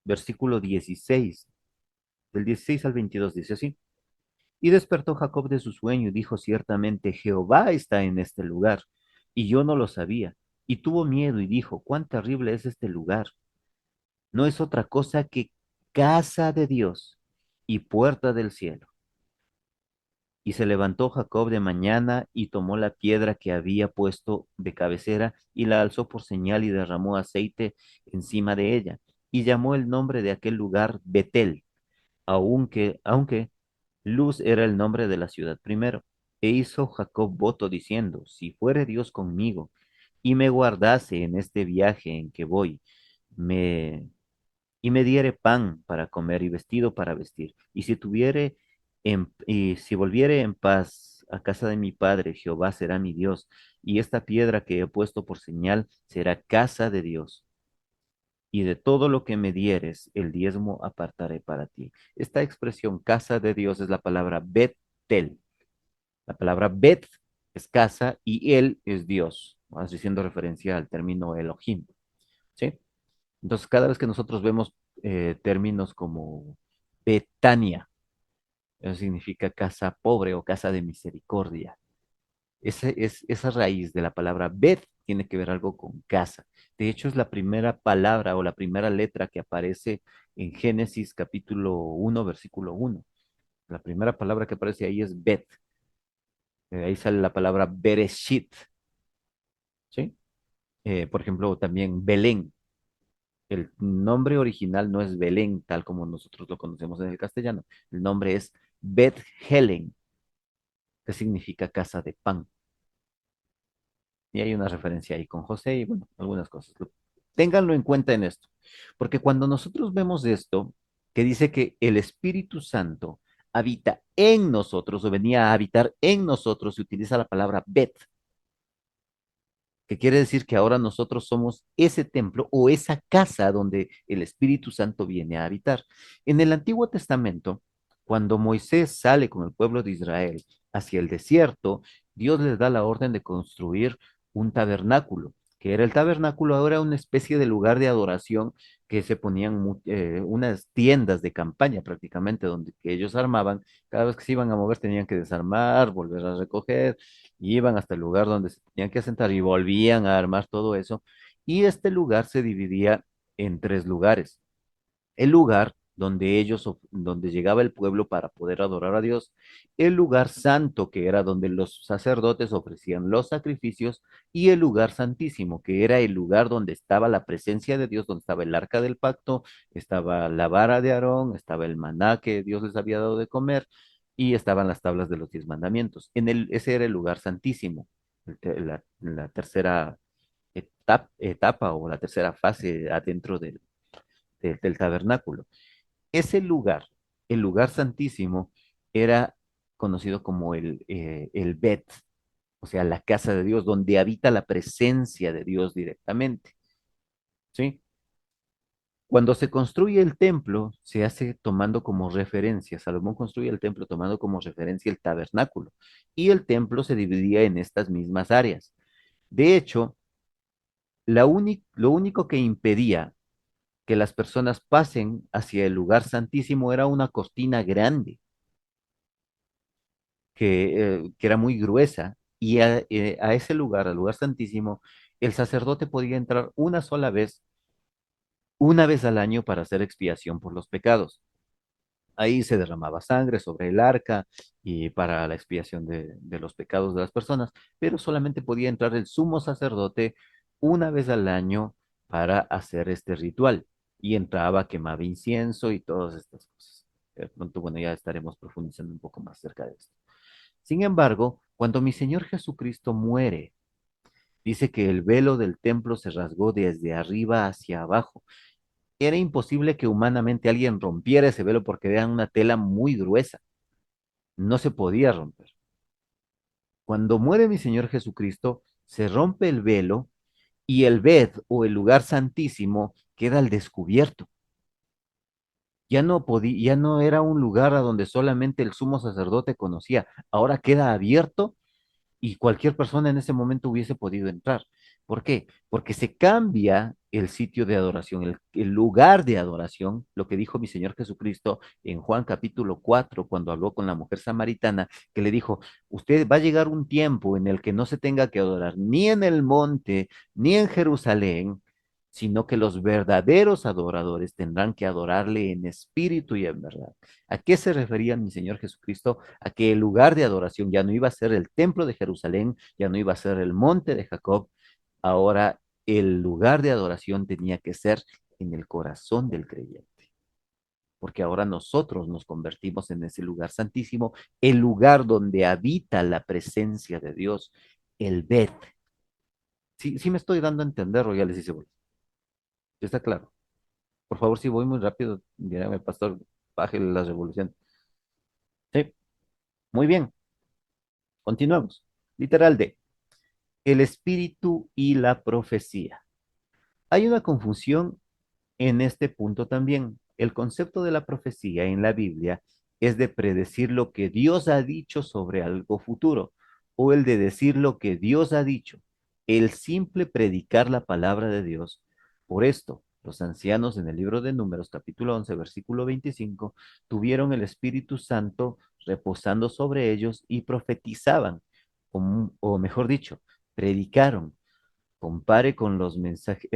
versículo 16. Del 16 al 22 dice así. Y despertó Jacob de su sueño y dijo, ciertamente Jehová está en este lugar, y yo no lo sabía. Y tuvo miedo y dijo, cuán terrible es este lugar. No es otra cosa que casa de Dios y puerta del cielo. Y se levantó Jacob de mañana y tomó la piedra que había puesto de cabecera y la alzó por señal y derramó aceite encima de ella. Y llamó el nombre de aquel lugar Betel, aunque Luz era el nombre de la ciudad primero. E hizo Jacob voto diciendo, si fuere Dios conmigo y me guardase en este viaje en que voy, me y me diere pan para comer y vestido para vestir. Y si volviere en paz a casa de mi padre, Jehová será mi Dios, y esta piedra que he puesto por señal será casa de Dios. Y de todo lo que me dieres, el diezmo apartaré para ti. Esta expresión casa de Dios es la palabra Bet-tel. La palabra Bet es casa y él es Dios, haciendo referencia al término Elohim. ¿Sí? Entonces, cada vez que nosotros vemos términos como Betania, eso significa casa pobre o casa de misericordia. Esa raíz de la palabra Bet tiene que ver algo con casa. De hecho, es la primera palabra o la primera letra que aparece en Génesis capítulo 1, versículo 1. La primera palabra que aparece ahí es Bet. Ahí sale la palabra Bereshit. ¿Sí? Por ejemplo, también Belén. El nombre original no es Belén, tal como nosotros lo conocemos en el castellano. El nombre es Beth Helen, que significa casa de pan. Y hay una referencia ahí con José y bueno, algunas cosas. Ténganlo en cuenta en esto, porque cuando nosotros vemos esto, que dice que el Espíritu Santo habita en nosotros o venía a habitar en nosotros, se utiliza la palabra Bet, que quiere decir que ahora nosotros somos ese templo o esa casa donde el Espíritu Santo viene a habitar. En el Antiguo Testamento, cuando Moisés sale con el pueblo de Israel hacia el desierto, Dios les da la orden de construir un tabernáculo, que era el tabernáculo, ahora una especie de lugar de adoración que se ponían unas tiendas de campaña prácticamente, donde que ellos armaban, cada vez que se iban a mover tenían que desarmar, volver a recoger, iban hasta el lugar donde se tenían que asentar y volvían a armar todo eso. Y este lugar se dividía en tres lugares. El lugar donde donde llegaba el pueblo para poder adorar a Dios, el lugar santo, que era donde los sacerdotes ofrecían los sacrificios, y el lugar santísimo, que era el lugar donde estaba la presencia de Dios, donde estaba el arca del pacto, estaba la vara de Aarón, estaba el maná que Dios les había dado de comer, y estaban las tablas de los 10 mandamientos. Ese era el lugar santísimo, la tercera etapa o la tercera fase adentro del tabernáculo. Ese lugar, el lugar santísimo, era conocido como el Bet, o sea, la casa de Dios, donde habita la presencia de Dios directamente, ¿sí? Cuando se construye el templo, se hace tomando como referencia, Salomón construye el templo tomando como referencia el tabernáculo, y el templo se dividía en estas mismas áreas. De hecho, lo único que impedía que las personas pasen hacia el lugar santísimo era una cortina grande que era muy gruesa y a ese lugar, al lugar santísimo, el sacerdote podía entrar una vez al año para hacer expiación por los pecados. Ahí se derramaba sangre sobre el arca y para la expiación de los pecados de las personas, pero solamente podía entrar el sumo sacerdote una vez al año para hacer este ritual. Y entraba, quemaba incienso y todas estas cosas. De pronto, bueno, ya estaremos profundizando un poco más acerca de esto. Sin embargo, cuando mi Señor Jesucristo muere, dice que el velo del templo se rasgó desde arriba hacia abajo. Era imposible que humanamente alguien rompiera ese velo porque era una tela muy gruesa. No se podía romper. Cuando muere mi Señor Jesucristo, se rompe el velo y el ved o el lugar santísimo queda al descubierto. Ya no era un lugar a donde solamente el sumo sacerdote conocía. Ahora queda abierto y cualquier persona en ese momento hubiese podido entrar. ¿Por qué? Porque se cambia el sitio de adoración, el lugar de adoración, lo que dijo mi Señor Jesucristo en Juan capítulo 4, cuando habló con la mujer samaritana, que le dijo, usted va a llegar un tiempo en el que no se tenga que adorar ni en el monte, ni en Jerusalén, sino que los verdaderos adoradores tendrán que adorarle en espíritu y en verdad. ¿A qué se refería mi Señor Jesucristo? A que el lugar de adoración ya no iba a ser el templo de Jerusalén, ya no iba a ser el monte de Jacob, ahora el lugar de adoración tenía que ser en el corazón del creyente, porque ahora nosotros nos convertimos en ese lugar santísimo, el lugar donde habita la presencia de Dios, el Bet. Sí, sí me estoy dando a entender, o ya les hice, está claro. Por favor, si voy muy rápido, dígame, pastor, baje la revolución. Sí, muy bien, continuamos. Literal D. El espíritu y la profecía. Hay una confusión en este punto también. El concepto de la profecía en la Biblia es de predecir lo que Dios ha dicho sobre algo futuro o el de decir lo que Dios ha dicho, el simple predicar la palabra de Dios. Por esto, los ancianos en el libro de Números, capítulo 11, versículo 25, tuvieron el Espíritu Santo reposando sobre ellos y profetizaban, o mejor dicho, predicaron. Compare con los mensajes,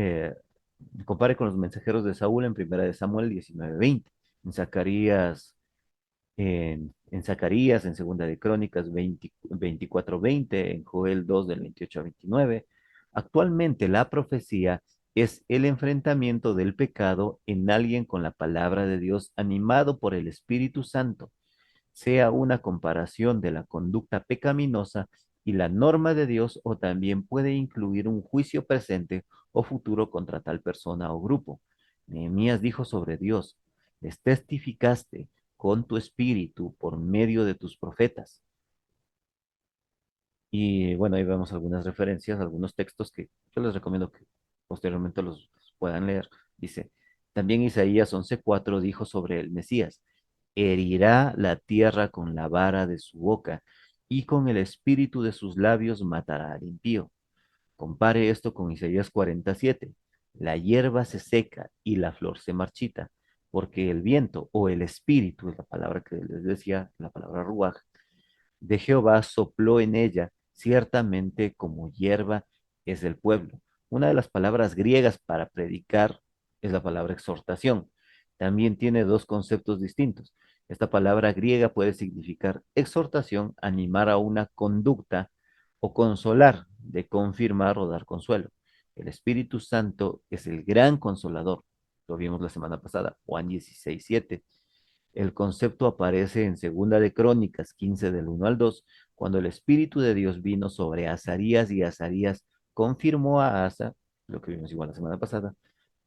compare con los mensajeros de Saúl en Primera de Samuel 19:20, en Zacarías, en Zacarías, en Segunda de Crónicas 24:20, en Joel 2 del 28 a 29. Actualmente la profecía es el enfrentamiento del pecado en alguien con la palabra de Dios animado por el Espíritu Santo, sea una comparación de la conducta pecaminosa y la norma de Dios, o también puede incluir un juicio presente o futuro contra tal persona o grupo. Nehemías dijo sobre Dios: les testificaste con tu espíritu por medio de tus profetas. Y bueno, ahí vemos algunas referencias, algunos textos que yo les recomiendo que posteriormente los puedan leer. Dice, también Isaías 11:4 dijo sobre el Mesías: herirá la tierra con la vara de su boca y con el espíritu de sus labios matará al impío. Compare esto con Isaías 47. La hierba se seca y la flor se marchita, porque el viento o el espíritu, es la palabra que les decía, la palabra ruaj, de Jehová sopló en ella, ciertamente como hierba es el pueblo. Una de las palabras griegas para predicar es la palabra exhortación. También tiene dos conceptos distintos. Esta palabra griega puede significar exhortación, animar a una conducta, o consolar, de confirmar o dar consuelo. El Espíritu Santo es el gran consolador. Lo vimos la semana pasada, Juan 16:7. El concepto aparece en Segunda de Crónicas 15 del 1 al 2, cuando el Espíritu de Dios vino sobre Azarías y Azarías confirmó a Asa, lo que vimos igual la semana pasada.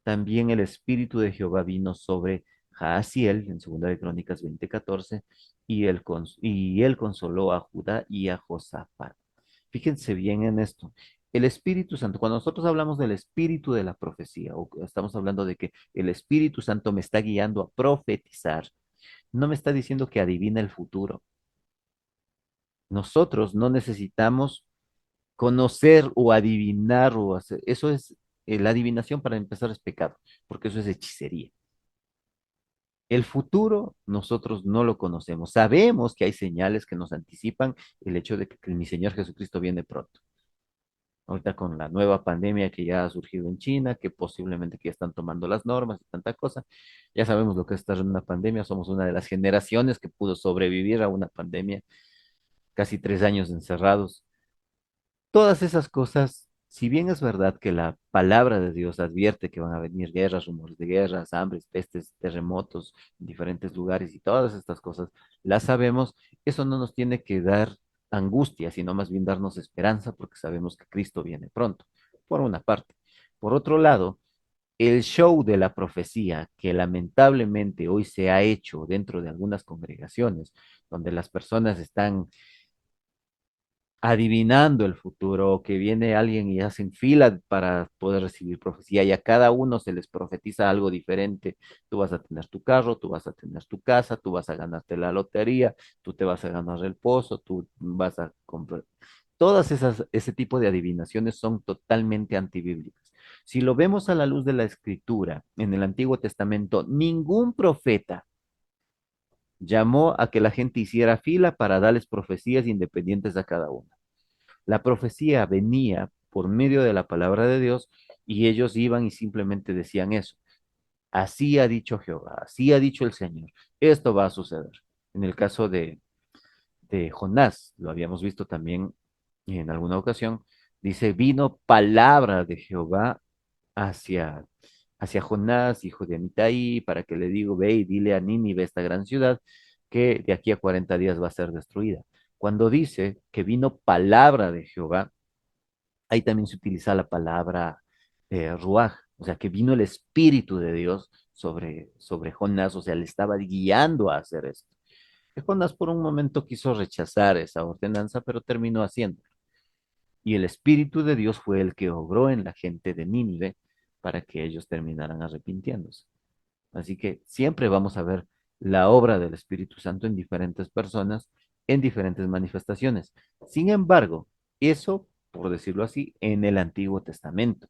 También el Espíritu de Jehová vino sobre Jaasiel en Segunda de Crónicas 20:14, y él consoló a Judá y a Josafat. Fíjense bien en esto. El Espíritu Santo, cuando nosotros hablamos del espíritu de la profecía, o estamos hablando de que el Espíritu Santo me está guiando a profetizar, no me está diciendo que adivina el futuro. Nosotros no necesitamos conocer o adivinar o hacer. Eso es, la adivinación para empezar es pecado, porque eso es hechicería. El futuro nosotros no lo conocemos. Sabemos que hay señales que nos anticipan el hecho de que mi Señor Jesucristo viene pronto. Ahorita con la nueva pandemia que ya ha surgido en China, que posiblemente que ya están tomando las normas y tanta cosa, ya sabemos lo que es estar en una pandemia. Somos una de las generaciones que pudo sobrevivir a una pandemia, casi 3 años encerrados. Todas esas cosas, si bien es verdad que la palabra de Dios advierte que van a venir guerras, rumores de guerras, hambres, pestes, terremotos en diferentes lugares y todas estas cosas, las sabemos. Eso no nos tiene que dar angustia, sino más bien darnos esperanza, porque sabemos que Cristo viene pronto, por una parte. Por otro lado, el show de la profecía, que lamentablemente hoy se ha hecho dentro de algunas congregaciones, donde las personas están adivinando el futuro, o que viene alguien y hacen fila para poder recibir profecía, y a cada uno se les profetiza algo diferente. Tú vas a tener tu carro, tú vas a tener tu casa, tú vas a ganarte la lotería, tú te vas a ganar el pozo, tú vas a comprar. Todas ese tipo de adivinaciones son totalmente antibíblicas. Si lo vemos a la luz de la escritura, en el Antiguo Testamento, ningún profeta llamó a que la gente hiciera fila para darles profecías independientes a cada uno. La profecía venía por medio de la palabra de Dios, y ellos iban y simplemente decían eso. Así ha dicho Jehová, así ha dicho el Señor, esto va a suceder. En el caso de Jonás, lo habíamos visto también en alguna ocasión, dice, vino palabra de Jehová hacia, hacia Jonás, hijo de Amitai, para que le digo, ve y dile a Nínive, esta gran ciudad, que de aquí a 40 días va a ser destruida. Cuando dice que vino palabra de Jehová, ahí también se utiliza la palabra ruaj, o sea, que vino el Espíritu de Dios sobre Jonás, o sea, le estaba guiando a hacer esto. Que Jonás por un momento quiso rechazar esa ordenanza, pero terminó haciendo. Y el Espíritu de Dios fue el que obró en la gente de Nínive para que ellos terminaran arrepintiéndose. Así que siempre vamos a ver la obra del Espíritu Santo en diferentes personas, en diferentes manifestaciones. Sin embargo, eso, por decirlo así, en el Antiguo Testamento.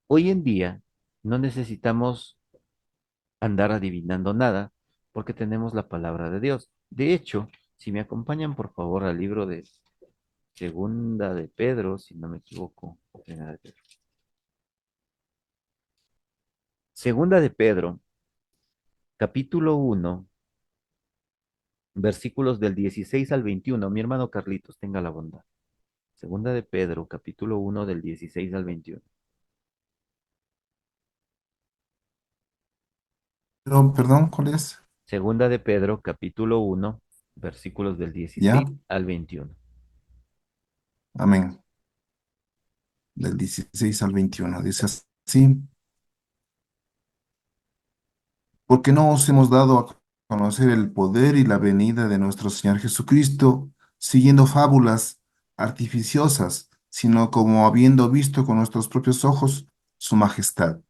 Hoy en día no necesitamos andar adivinando nada, porque tenemos la palabra de Dios. De hecho, si me acompañan por favor al libro de Segunda de Pedro, si no me equivoco. Primera de Pedro. Segunda de Pedro, capítulo 1, versículos del 16 al 21. Mi hermano Carlitos, tenga la bondad. Segunda de Pedro, capítulo 1, del 16 al 21. Pero, perdón, ¿cuál es? Segunda de Pedro, capítulo 1, versículos del 16 Ya, al 21. amén. Del 16 al 21. Dice así, porque no os hemos dado a conocer el poder y la venida de nuestro Señor Jesucristo, siguiendo fábulas artificiosas, sino como habiendo visto con nuestros propios ojos su majestad.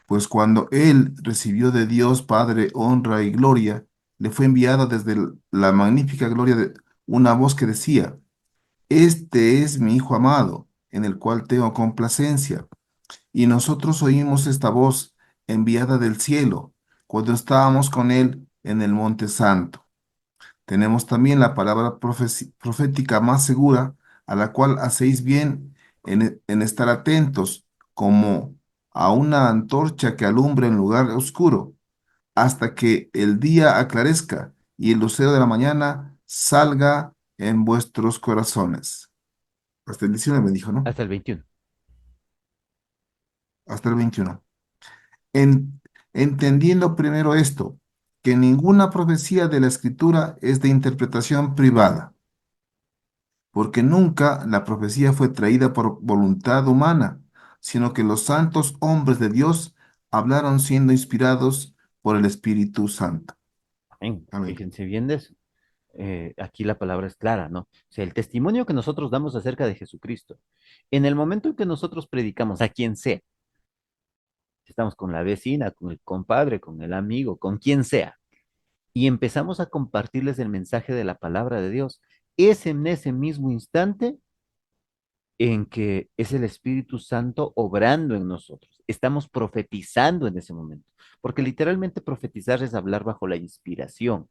Pues cuando Él recibió de Dios Padre honra y gloria, le fue enviada desde la magnífica gloria de una voz que decía, este es mi Hijo amado, en el cual tengo complacencia. Y nosotros oímos esta voz enviada del cielo cuando estábamos con Él en el Monte Santo. Tenemos también la palabra profética más segura, a la cual hacéis bien en estar atentos, como a una antorcha que alumbra en lugar oscuro, hasta que el día aclarezca y el lucero de la mañana salga en vuestros corazones. Hasta el 19 me dijo, ¿no? Hasta el 21. Hasta el 21. Entendiendo primero esto, que ninguna profecía de la Escritura es de interpretación privada, porque nunca la profecía fue traída por voluntad humana, sino que los santos hombres de Dios hablaron siendo inspirados por el Espíritu Santo. Amén. Amén. Fíjense bien de eso. Aquí la palabra es clara, ¿no? O sea, el testimonio que nosotros damos acerca de Jesucristo, en el momento en que nosotros predicamos a quien sea, si estamos con la vecina, con el compadre, con el amigo, con quien sea, y empezamos a compartirles el mensaje de la palabra de Dios, es en ese mismo instante en que es el Espíritu Santo obrando en nosotros. Estamos profetizando en ese momento, porque literalmente profetizar es hablar bajo la inspiración.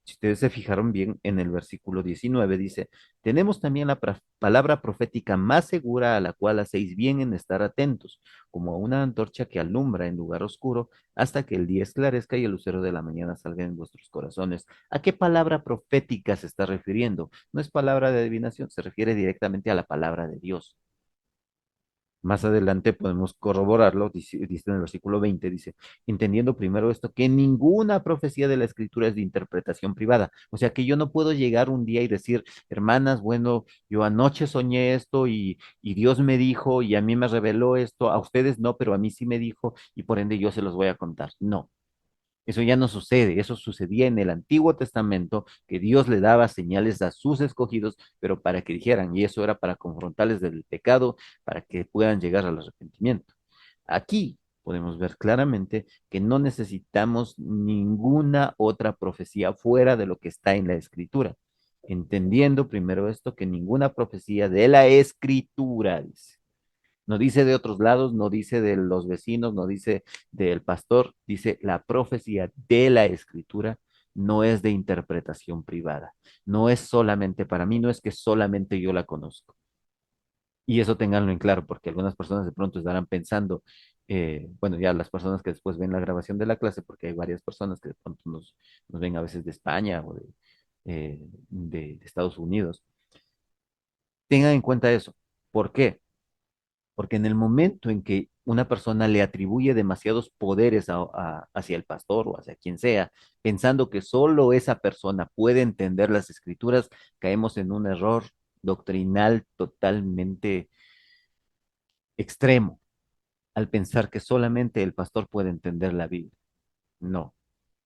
Si ustedes se fijaron bien en el versículo 19, dice, tenemos también la palabra profética más segura a la cual hacéis bien en estar atentos, como una antorcha que alumbra en lugar oscuro hasta que el día esclarezca y el lucero de la mañana salga en vuestros corazones. ¿A qué palabra profética se está refiriendo? No es palabra de adivinación, se refiere directamente a la palabra de Dios. Más adelante podemos corroborarlo, dice en el versículo 20, dice, entendiendo primero esto, que ninguna profecía de la escritura es de interpretación privada. O sea que yo no puedo llegar un día y decir, hermanas, bueno, yo anoche soñé esto y Dios me dijo y a mí me reveló esto, a ustedes no, pero a mí sí me dijo y por ende yo se los voy a contar. No, eso ya no sucede, eso sucedía en el Antiguo Testamento, que Dios le daba señales a sus escogidos, pero para que dijeran, y eso era para confrontarles del pecado, para que puedan llegar al arrepentimiento. Aquí podemos ver claramente que no necesitamos ninguna otra profecía fuera de lo que está en la Escritura, entendiendo primero esto, que ninguna profecía de la Escritura, dice, no dice de otros lados, no dice de los vecinos, no dice del pastor, dice la profecía de la escritura no es de interpretación privada. No es solamente para mí, no es que solamente yo la conozco. Y eso tenganlo en claro, porque algunas personas de pronto estarán pensando, bueno, ya las personas que después ven la grabación de la clase, porque hay varias personas que de pronto nos ven a veces de España o de Estados Unidos, tengan en cuenta eso. ¿Por qué? Porque en el momento en que una persona le atribuye demasiados poderes hacia el pastor o hacia quien sea, pensando que solo esa persona puede entender las escrituras, caemos en un error doctrinal totalmente extremo al pensar que solamente el pastor puede entender la Biblia. No.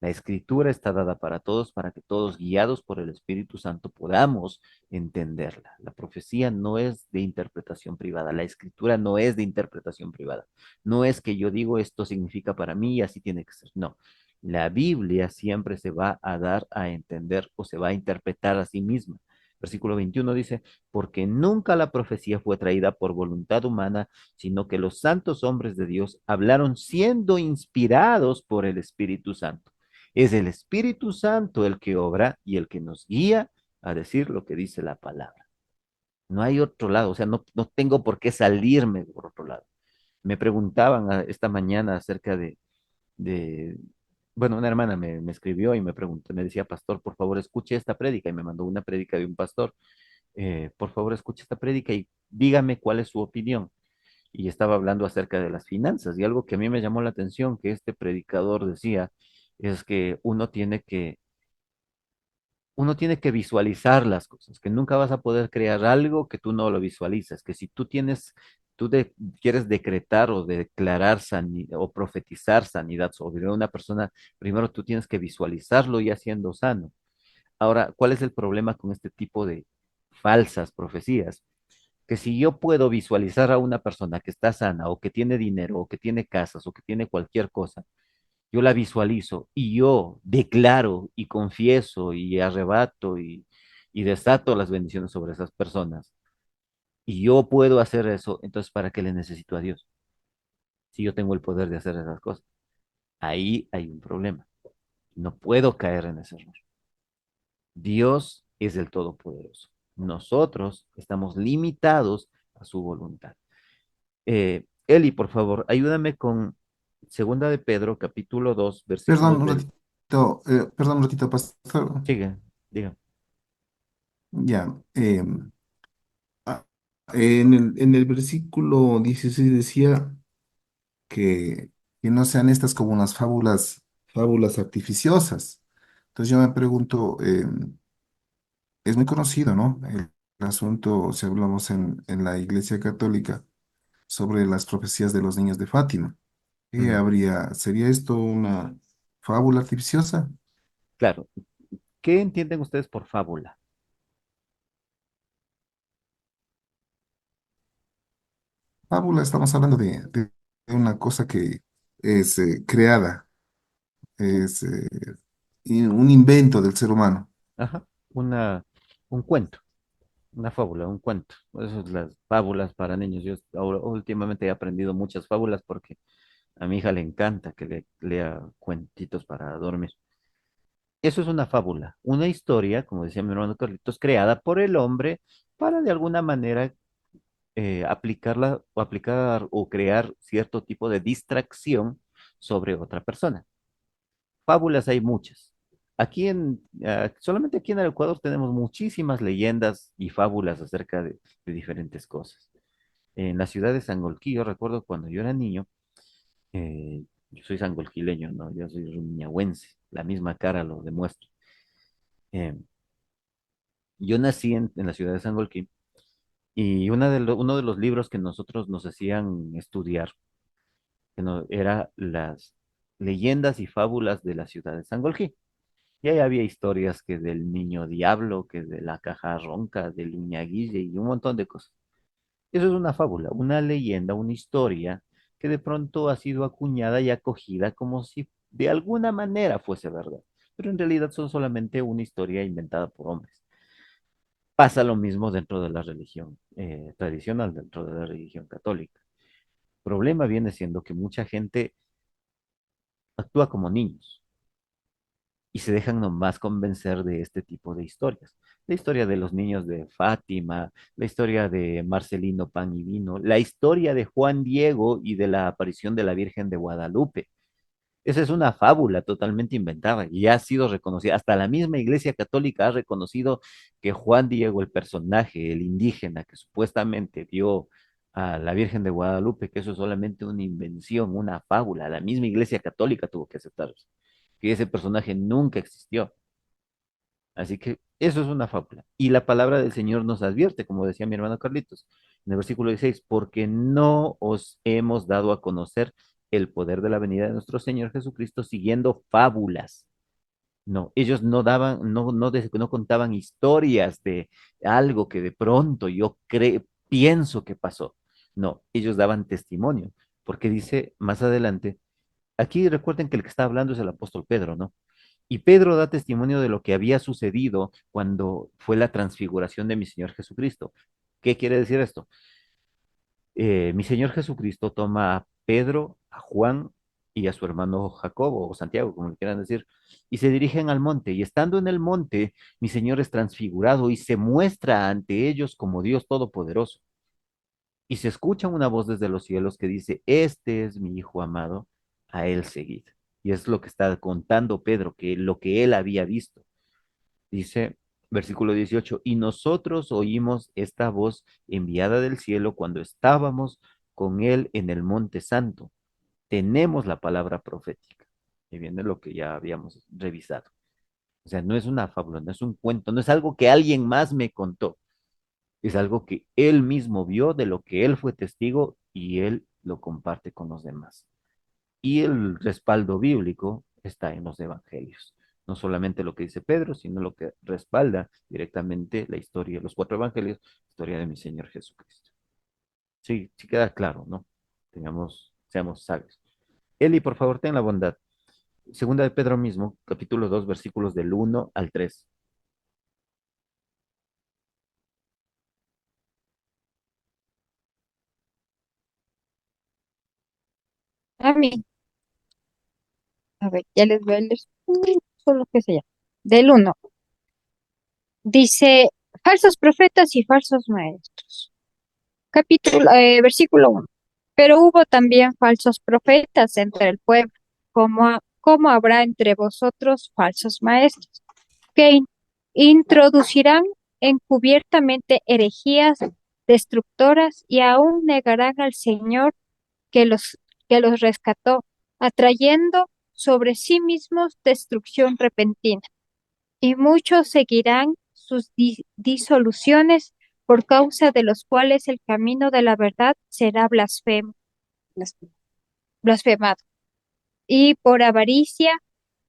La escritura está dada para todos, para que todos, guiados por el Espíritu Santo, podamos entenderla. La profecía no es de interpretación privada, la escritura no es de interpretación privada. No es que yo digo esto significa para mí y así tiene que ser. No. La Biblia siempre se va a dar a entender o se va a interpretar a sí misma. Versículo 21 dice, porque nunca la profecía fue traída por voluntad humana, sino que los santos hombres de Dios hablaron siendo inspirados por el Espíritu Santo. Es el Espíritu Santo el que obra y el que nos guía a decir lo que dice la palabra. No hay otro lado, o sea, no tengo por qué salirme por otro lado. Me preguntaban esta mañana acerca de bueno, una hermana me escribió y me preguntó, me decía, pastor, por favor, escuche esta prédica y me mandó una prédica de un pastor. Por favor, escuche esta prédica y dígame cuál es su opinión. y estaba hablando acerca de las finanzas. Y algo que a mí me llamó la atención que este predicador decía es que uno tiene que visualizar las cosas, que nunca vas a poder crear algo que tú no lo visualizas, que si quieres decretar o declarar sanidad o profetizar sanidad sobre una persona, primero tú tienes que visualizarlo ya siendo sano. Ahora, ¿cuál es el problema con este tipo de falsas profecías? Que si yo puedo visualizar a una persona que está sana o que tiene dinero o que tiene casas o que tiene cualquier cosa, yo la visualizo y yo declaro y confieso y arrebato y desato las bendiciones sobre esas personas. Y yo puedo hacer eso, entonces ¿para qué le necesito a Dios? Si yo tengo el poder de hacer esas cosas. Ahí hay un problema. No puedo caer en ese error. Dios es el Todopoderoso. Nosotros estamos limitados a su voluntad. Eli, por favor, ayúdame con Segunda de Pedro, capítulo 2 Perdón versículos un del... ratito, perdón un ratito, pastor. Sigue, diga. Ya, ah, en el versículo 16 decía que no sean estas como unas fábulas artificiosas. Entonces yo me pregunto, es muy conocido, ¿no? El asunto, si hablamos en la Iglesia Católica, sobre las profecías de los niños de Fátima. Ujú. ¿Sería esto una fábula artificiosa? Claro, ¿qué entienden ustedes por fábula? Fábula, estamos hablando de una cosa que es creada, es un invento del ser humano. Ajá, un cuento, una fábula, un cuento. Esas son las fábulas para niños. Yo ahora últimamente he aprendido muchas fábulas porque a mi hija le encanta que le lea cuentitos para dormir. Eso es una fábula, una historia, como decía mi hermano Carlitos, creada por el hombre para de alguna manera aplicarla o aplicar o crear cierto tipo de distracción sobre otra persona. Fábulas hay muchas. Solamente aquí en el Ecuador tenemos muchísimas leyendas y fábulas acerca de diferentes cosas. En la ciudad de Sangolquí, yo recuerdo cuando yo era niño, yo soy sangolquileño, ¿no? Yo soy rumiñahuense, la misma cara lo demuestra. Eh, yo nací en la ciudad de Sangolquí y uno de los libros que nosotros nos hacían estudiar era las leyendas y fábulas de la ciudad de Sangolquí. Y ahí había historias que del niño diablo, que de la caja ronca, del Uñaguille y un montón de cosas. Eso es una fábula, una leyenda, una historia que de pronto ha sido acuñada y acogida como si de alguna manera fuese verdad, pero en realidad son solamente una historia inventada por hombres. Pasa lo mismo dentro de la religión tradicional, dentro de la religión católica. El problema viene siendo que mucha gente actúa como niños y se dejan nomás convencer de este tipo de historias. La historia de los niños de Fátima, la historia de Marcelino Pan y Vino, la historia de Juan Diego y de la aparición de la Virgen de Guadalupe. Esa es una fábula totalmente inventada y ha sido reconocida. Hasta la misma Iglesia Católica ha reconocido que Juan Diego, el personaje, el indígena que supuestamente vio a la Virgen de Guadalupe, que eso es solamente una invención, una fábula. La misma Iglesia Católica tuvo que aceptar eso, que ese personaje nunca existió. Así que eso es una fábula. Y la palabra del Señor nos advierte, como decía mi hermano Carlitos, en el versículo 16, porque no os hemos dado a conocer el poder de la venida de nuestro Señor Jesucristo siguiendo fábulas. No, ellos no daban, no contaban historias de algo que de pronto pienso que pasó. No, ellos daban testimonio, porque dice más adelante, aquí recuerden que el que está hablando es el apóstol Pedro, ¿no? Y Pedro da testimonio de lo que había sucedido cuando fue la transfiguración de mi Señor Jesucristo. ¿Qué quiere decir esto? Mi Señor Jesucristo toma a Pedro, a Juan y a su hermano Jacobo o Santiago, como le quieran decir, y se dirigen al monte. Y estando en el monte, mi Señor es transfigurado y se muestra ante ellos como Dios Todopoderoso. Y se escucha una voz desde los cielos que dice, este es mi Hijo amado, a él seguid. Y es lo que está contando Pedro, que lo que él había visto. Dice, versículo 18, y nosotros oímos esta voz enviada del cielo cuando estábamos con él en el monte santo. Tenemos la palabra profética. Y viene lo que ya habíamos revisado. O sea, no es una fábula, no es un cuento, no es algo que alguien más me contó. Es algo que él mismo vio, de lo que él fue testigo y él lo comparte con los demás. Y el respaldo bíblico está en los evangelios. No solamente lo que dice Pedro, sino lo que respalda directamente la historia, los cuatro evangelios, la historia de mi Señor Jesucristo. Sí, sí queda claro, ¿no? Seamos sabios. Eli, por favor, ten la bondad. Segunda de Pedro mismo, capítulo 2, versículos del 1 al 3. A mí, a ver, ya les voy a leer solo que se llama. Del uno. Dice, falsos profetas y falsos maestros. Versículo 1. Pero hubo también falsos profetas entre el pueblo, como habrá entre vosotros falsos maestros, que introducirán encubiertamente herejías destructoras y aún negarán al Señor que que los rescató, atrayendo sobre sí mismos destrucción repentina. Y muchos seguirán sus disoluciones, por causa de los cuales el camino de la verdad será blasfemado. Y por avaricia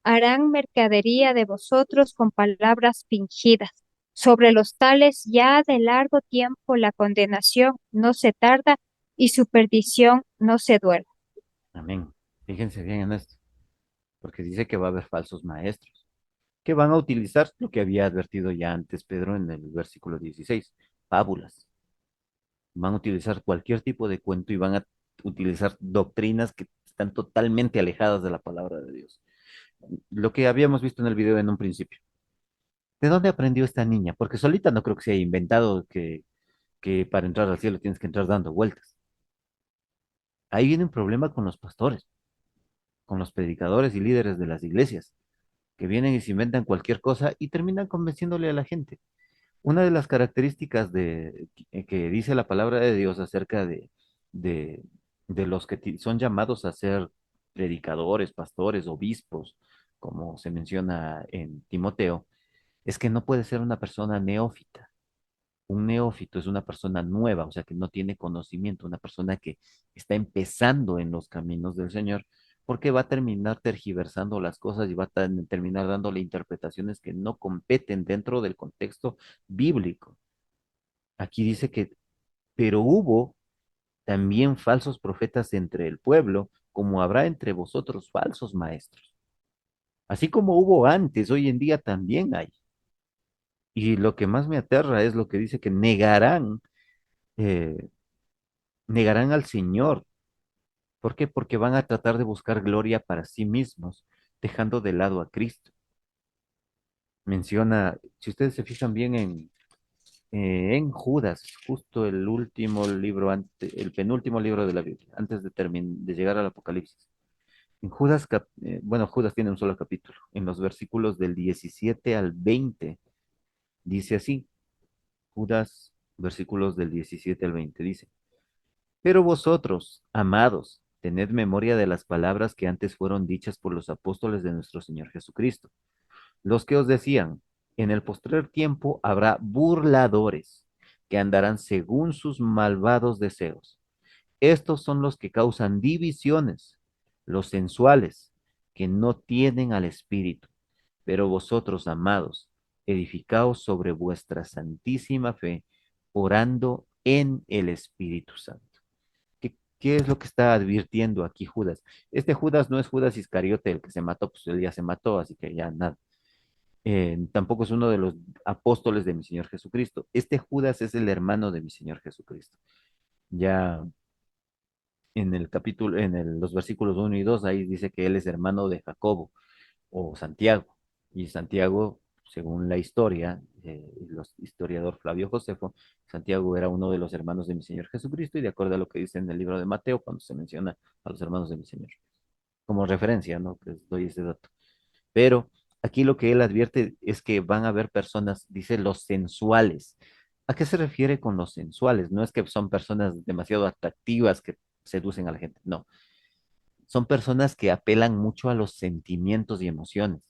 harán mercadería de vosotros con palabras fingidas. Sobre los tales ya de largo tiempo la condenación no se tarda y su perdición no se duerme. Amén. Fíjense bien en esto, porque dice que va a haber falsos maestros, que van a utilizar lo que había advertido ya antes Pedro en el versículo 16, fábulas. Van a utilizar cualquier tipo de cuento y van a utilizar doctrinas que están totalmente alejadas de la palabra de Dios. Lo que habíamos visto en el video en un principio. ¿De dónde aprendió esta niña? Porque solita no creo que se haya inventado que para entrar al cielo tienes que entrar dando vueltas. Ahí viene un problema con los pastores, con los predicadores y líderes de las iglesias, que vienen y se inventan cualquier cosa y terminan convenciéndole a la gente. Una de las características que dice la palabra de Dios acerca de, de los que son llamados a ser predicadores, pastores, obispos, como se menciona en Timoteo, es que no puede ser una persona neófita. Un neófito es una persona nueva, o sea, que no tiene conocimiento, una persona que está empezando en los caminos del Señor, porque va a terminar tergiversando las cosas y va a terminar dándole interpretaciones que no competen dentro del contexto bíblico. Aquí dice que, pero hubo también falsos profetas entre el pueblo, como habrá entre vosotros falsos maestros. Así como hubo antes, hoy en día también hay. Y lo que más me aterra es lo que dice que eh, negarán al Señor. ¿Por qué? Porque van a tratar de buscar gloria para sí mismos, dejando de lado a Cristo. Menciona, si ustedes se fijan bien en Judas, justo el último libro, el penúltimo libro de la Biblia, antes de llegar al Apocalipsis. En Judas, bueno, Judas tiene un solo capítulo. En los versículos del 17 al 20, dice así, Judas, versículos del 17 al 20, dice. Pero vosotros, amados, tened memoria de las palabras que antes fueron dichas por los apóstoles de nuestro Señor Jesucristo, los que os decían, en el postrer tiempo habrá burladores que andarán según sus malvados deseos. Estos son los que causan divisiones, los sensuales, que no tienen al Espíritu. Pero vosotros, amados, edificaos sobre vuestra santísima fe, orando en el Espíritu Santo. ¿Qué es lo que está advirtiendo aquí Judas? Este Judas no es Judas Iscariote, el que se mató, pues él ya se mató, así que ya nada. Tampoco es uno de los apóstoles de mi Señor Jesucristo. Este Judas es el hermano de mi Señor Jesucristo. Ya en el capítulo, los versículos 1 y 2, ahí dice que él es hermano de Jacobo o Santiago. Y Santiago, según la historia, el historiador Flavio Josefo, Santiago era uno de los hermanos de mi Señor Jesucristo, y de acuerdo a lo que dice en el libro de Mateo, cuando se menciona a los hermanos de mi Señor, como referencia, ¿no? Les doy ese dato. Pero aquí lo que él advierte es que van a haber personas, dice, los sensuales. ¿A qué se refiere con los sensuales? No es que son personas demasiado atractivas que seducen a la gente, no. Son personas que apelan mucho a los sentimientos y emociones.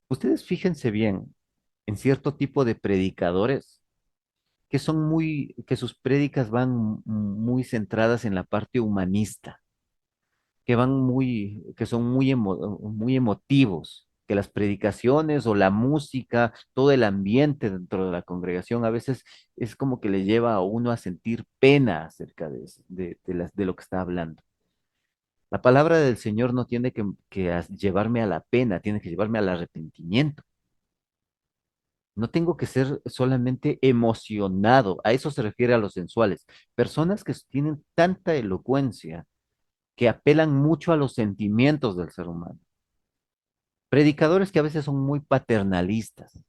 Ustedes fíjense bien en cierto tipo de predicadores que son que sus prédicas van muy centradas en la parte humanista, que son muy emotivos, que las predicaciones o la música, todo el ambiente dentro de la congregación a veces es como que le lleva a uno a sentir pena acerca de lo que está hablando. La palabra del Señor no tiene que llevarme a la pena, tiene que llevarme al arrepentimiento. No tengo que ser solamente emocionado, a eso se refiere a los sensuales. Personas que tienen tanta elocuencia, que apelan mucho a los sentimientos del ser humano. Predicadores que a veces son muy paternalistas,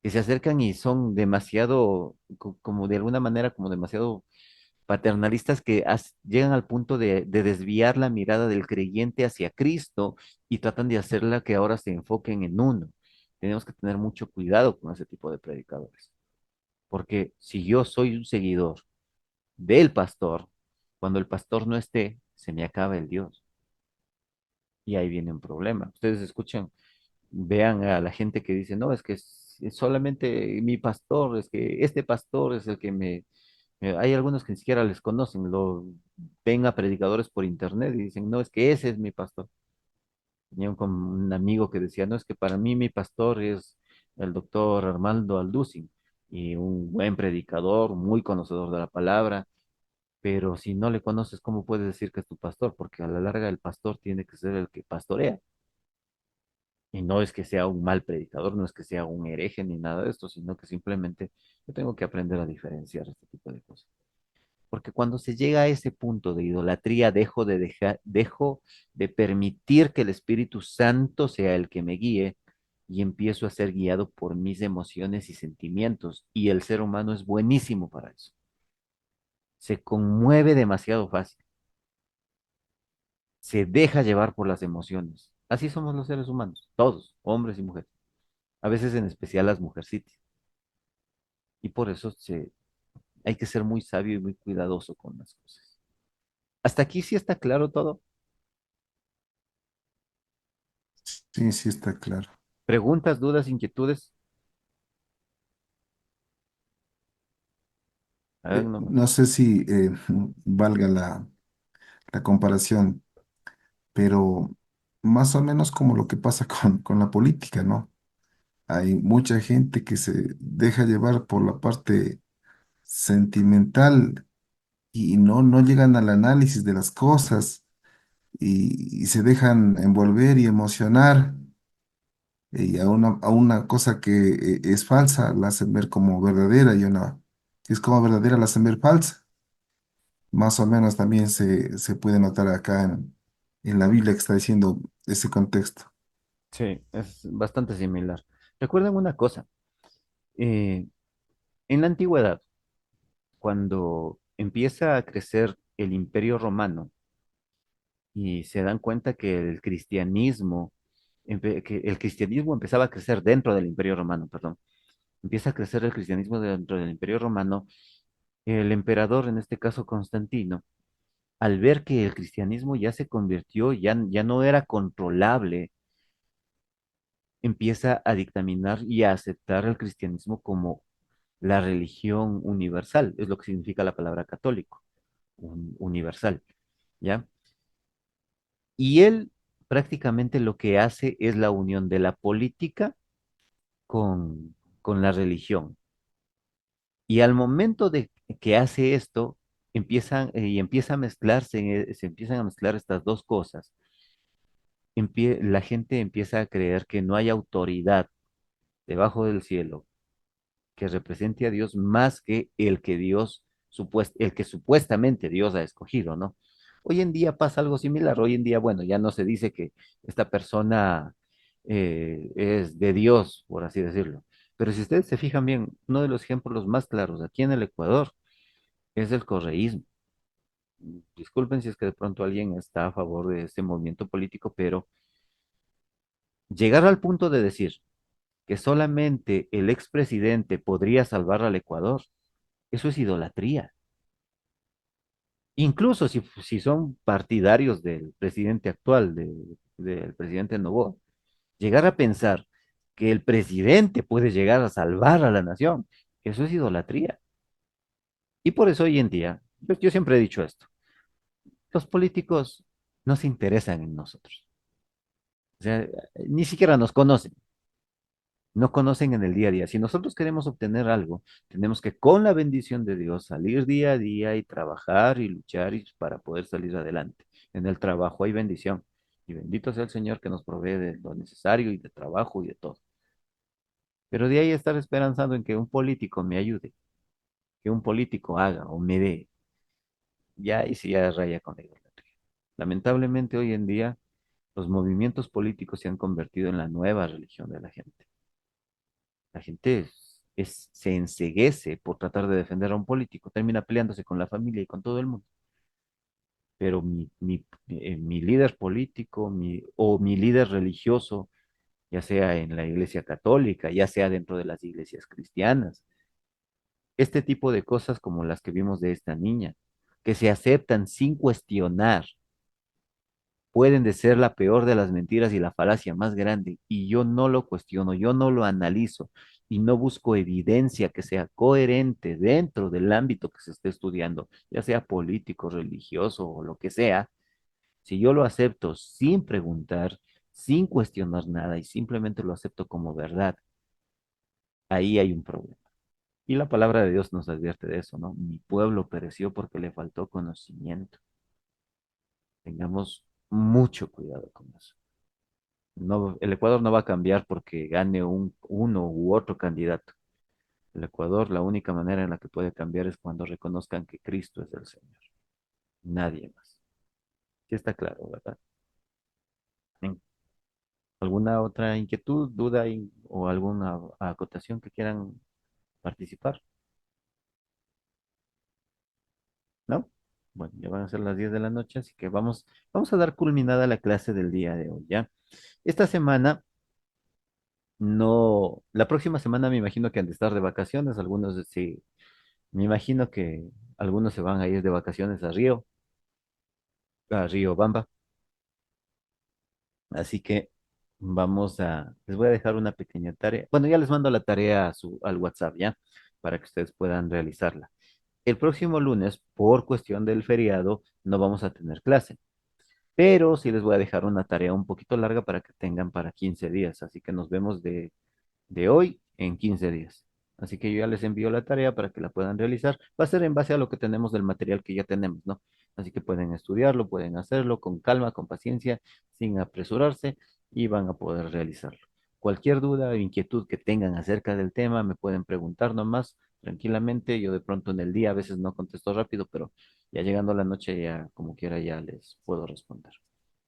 que se acercan y son demasiado, como de alguna manera, como demasiado paternalistas que llegan al punto de desviar la mirada del creyente hacia Cristo y tratan de hacerla que ahora se enfoquen en uno. Tenemos que tener mucho cuidado con ese tipo de predicadores, porque si yo soy un seguidor del pastor, cuando el pastor no esté, se me acaba el Dios. Y ahí viene un problema. Ustedes escuchan, vean a la gente que dice, no, es que es solamente mi pastor, es que este pastor es el que hay algunos que ni siquiera les conocen, lo ven a predicadores por internet y dicen, no, es que ese es mi pastor. Tenía un amigo que decía, no, es que para mí mi pastor es el doctor Armando Alducin, y un buen predicador, muy conocedor de la palabra, pero si no le conoces, ¿cómo puedes decir que es tu pastor? Porque a la larga el pastor tiene que ser el que pastorea. Y no es que sea un mal predicador, no es que sea un hereje ni nada de esto, sino que simplemente yo tengo que aprender a diferenciar este tipo de cosas. Porque cuando se llega a ese punto de idolatría, dejo de permitir que el Espíritu Santo sea el que me guíe y empiezo a ser guiado por mis emociones y sentimientos. Y el ser humano es buenísimo para eso. Se conmueve demasiado fácil, se deja llevar por las emociones. Así somos los seres humanos, todos, hombres y mujeres. A veces en especial las mujercitas. Y por eso hay que ser muy sabio y muy cuidadoso con las cosas. Hasta aquí sí está claro todo. Sí, sí está claro. ¿Preguntas, dudas, inquietudes? Hagan nomás. No sé si valga la comparación, pero más o menos como lo que pasa con la política, ¿no? Hay mucha gente que se deja llevar por la parte sentimental y no llegan al análisis de las cosas y se dejan envolver y emocionar y a una cosa que es falsa la hacen ver como verdadera y una que es como verdadera la hacen ver falsa. Más o menos también se puede notar acá en la Biblia que está diciendo ese contexto. Sí, es bastante similar. Recuerden una cosa, eh, en la antigüedad, cuando empieza a crecer el Imperio Romano y se dan cuenta que que el cristianismo empezaba a crecer dentro del Imperio Romano, perdón, empieza a crecer el cristianismo dentro del Imperio Romano, el emperador, en este caso Constantino, al ver que el cristianismo ya se convirtió, ya no era controlable, empieza a dictaminar y a aceptar el cristianismo como la religión universal, es lo que significa la palabra católico, universal, ¿ya? Y él prácticamente lo que hace es la unión de la política con la religión. Y al momento de que hace esto, empieza a mezclarse, se empiezan a mezclar estas dos cosas. La gente empieza a creer que no hay autoridad debajo del cielo que represente a Dios más que el que supuestamente Dios ha escogido, ¿no? Hoy en día pasa algo similar. Hoy en día, bueno, ya no se dice que esta persona es de Dios, por así decirlo. Pero si ustedes se fijan bien, uno de los ejemplos más claros aquí en el Ecuador es el correísmo. Disculpen si es que de pronto alguien está a favor de este movimiento político, pero llegar al punto de decir que solamente el expresidente podría salvar al Ecuador, eso es idolatría. Incluso si son partidarios del presidente actual, del presidente Noboa, llegar a pensar que el presidente puede llegar a salvar a la nación, eso es idolatría. Y por eso hoy en día, yo siempre he dicho esto, los políticos no se interesan en nosotros. O sea, ni siquiera nos conocen, no conocen en el día a día. Si nosotros queremos obtener algo, tenemos que con la bendición de Dios salir día a día y trabajar y luchar para poder salir adelante. En el trabajo hay bendición. Y bendito sea el Señor que nos provee de lo necesario y de trabajo y de todo. Pero de ahí estar esperanzando en que un político me ayude, que un político haga o me dé, ya y si ya raya con la idolatría. Lamentablemente hoy en día los movimientos políticos se han convertido en la nueva religión de la gente. La gente se enceguece por tratar de defender a un político, termina peleándose con la familia y con todo el mundo. Pero mi líder político o mi líder religioso, ya sea en la iglesia católica, ya sea dentro de las iglesias cristianas, este tipo de cosas como las que vimos de esta niña, que se aceptan sin cuestionar, pueden de ser la peor de las mentiras y la falacia más grande, y yo no lo cuestiono, yo no lo analizo y no busco evidencia que sea coherente dentro del ámbito que se esté estudiando, ya sea político, religioso o lo que sea. Si yo lo acepto sin preguntar, sin cuestionar nada y simplemente lo acepto como verdad, ahí hay un problema. Y la palabra de Dios nos advierte de eso, ¿no? Mi pueblo pereció porque le faltó conocimiento. Tengamos mucho cuidado con eso. No, el Ecuador no va a cambiar porque gane uno u otro candidato. El Ecuador, la única manera en la que puede cambiar es cuando reconozcan que Cristo es el Señor. Nadie más. Sí está claro, ¿verdad? ¿En- ¿Alguna otra inquietud, duda o alguna acotación que quieran participar? ¿No? Bueno, ya van a ser las 10 de la noche, así que vamos a dar culminada la clase del día de hoy, ¿ya? Esta semana no, la próxima semana me imagino que han de estar de vacaciones, algunos sí, me imagino que algunos se van a ir de vacaciones a Río Bamba, así que les voy a dejar una pequeña tarea. Bueno, ya les mando la tarea al WhatsApp, ¿ya? Para que ustedes puedan realizarla. El próximo lunes, por cuestión del feriado, no vamos a tener clase. Pero sí les voy a dejar una tarea un poquito larga para que tengan para 15 días. Así que nos vemos de hoy en 15 días. Así que yo ya les envío la tarea para que la puedan realizar. Va a ser en base a lo que tenemos del material que ya tenemos, ¿no? Así que pueden estudiarlo, pueden hacerlo con calma, con paciencia, sin apresurarse y van a poder realizarlo. Cualquier duda o inquietud que tengan acerca del tema, me pueden preguntar nomás tranquilamente. Yo de pronto en el día a veces no contesto rápido, pero ya llegando a la noche ya como quiera ya les puedo responder.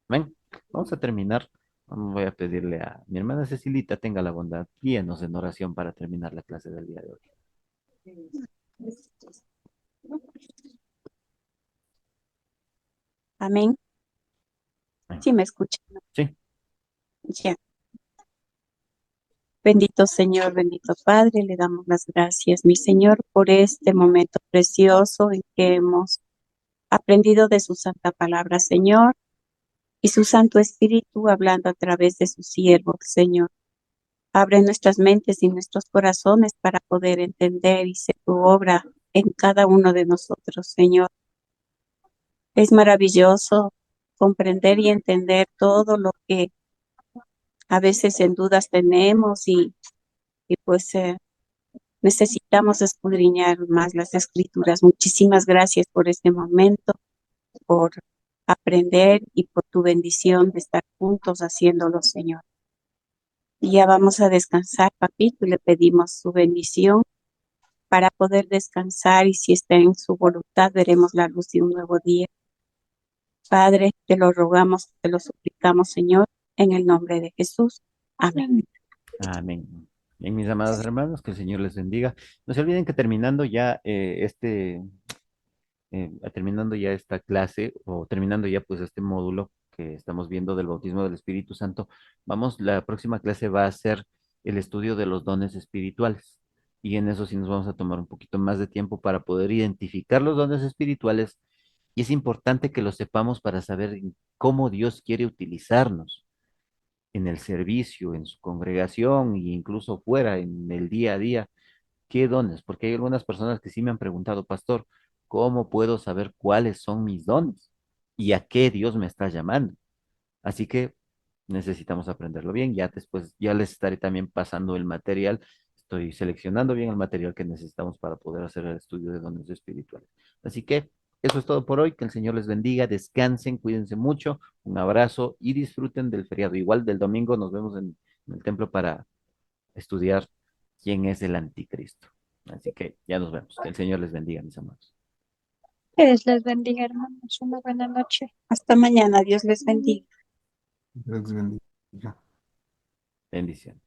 Ven, vamos a terminar. Voy a pedirle a mi hermana Cecilita tenga la bondad, guíenos en oración para terminar la clase del día de hoy. Amén. Ven. Sí me escuchan. Sí, Ya. Bendito Señor, bendito Padre, le damos las gracias, mi Señor, por este momento precioso en que hemos aprendido de su santa palabra, Señor, y su Santo Espíritu hablando a través de su siervo, Señor. Abre nuestras mentes y nuestros corazones para poder entender y ser tu obra en cada uno de nosotros, Señor. Es maravilloso comprender y entender todo lo que a veces en dudas tenemos y pues necesitamos escudriñar más las escrituras. Muchísimas gracias por este momento, por aprender y por tu bendición de estar juntos haciéndolo, Señor. Y ya vamos a descansar, papito, y le pedimos su bendición para poder descansar y si está en su voluntad veremos la luz de un nuevo día. Padre, te lo rogamos, te lo suplicamos, Señor, en el nombre de Jesús. Amén. amén. Bien, mis amados hermanos, que el Señor les bendiga. No se olviden que terminando ya terminando ya esta clase o terminando ya pues este módulo que estamos viendo del bautismo del Espíritu Santo, la próxima clase va a ser el estudio de los dones espirituales. Y en eso sí nos vamos a tomar un poquito más de tiempo para poder identificar los dones espirituales. Y es importante que lo sepamos para saber cómo Dios quiere utilizarnos en el servicio, en su congregación e incluso fuera, en el día a día. ¿Qué dones? Porque hay algunas personas que sí me han preguntado, pastor, ¿cómo puedo saber cuáles son mis dones y a qué Dios me está llamando? Así que necesitamos aprenderlo bien. Ya después, ya les estaré también pasando el material. Estoy seleccionando bien el material que necesitamos para poder hacer el estudio de dones espirituales. Así que eso es todo por hoy. Que el Señor les bendiga, descansen, cuídense mucho. Un abrazo y disfruten del feriado. Igual del domingo nos vemos en el templo para estudiar quién es el anticristo. Así que ya nos vemos. Que el Señor les bendiga, mis amados. Que Dios les bendiga, hermanos. Una buena noche. Hasta mañana. Dios les bendiga. Dios bendiga. Bendiciones.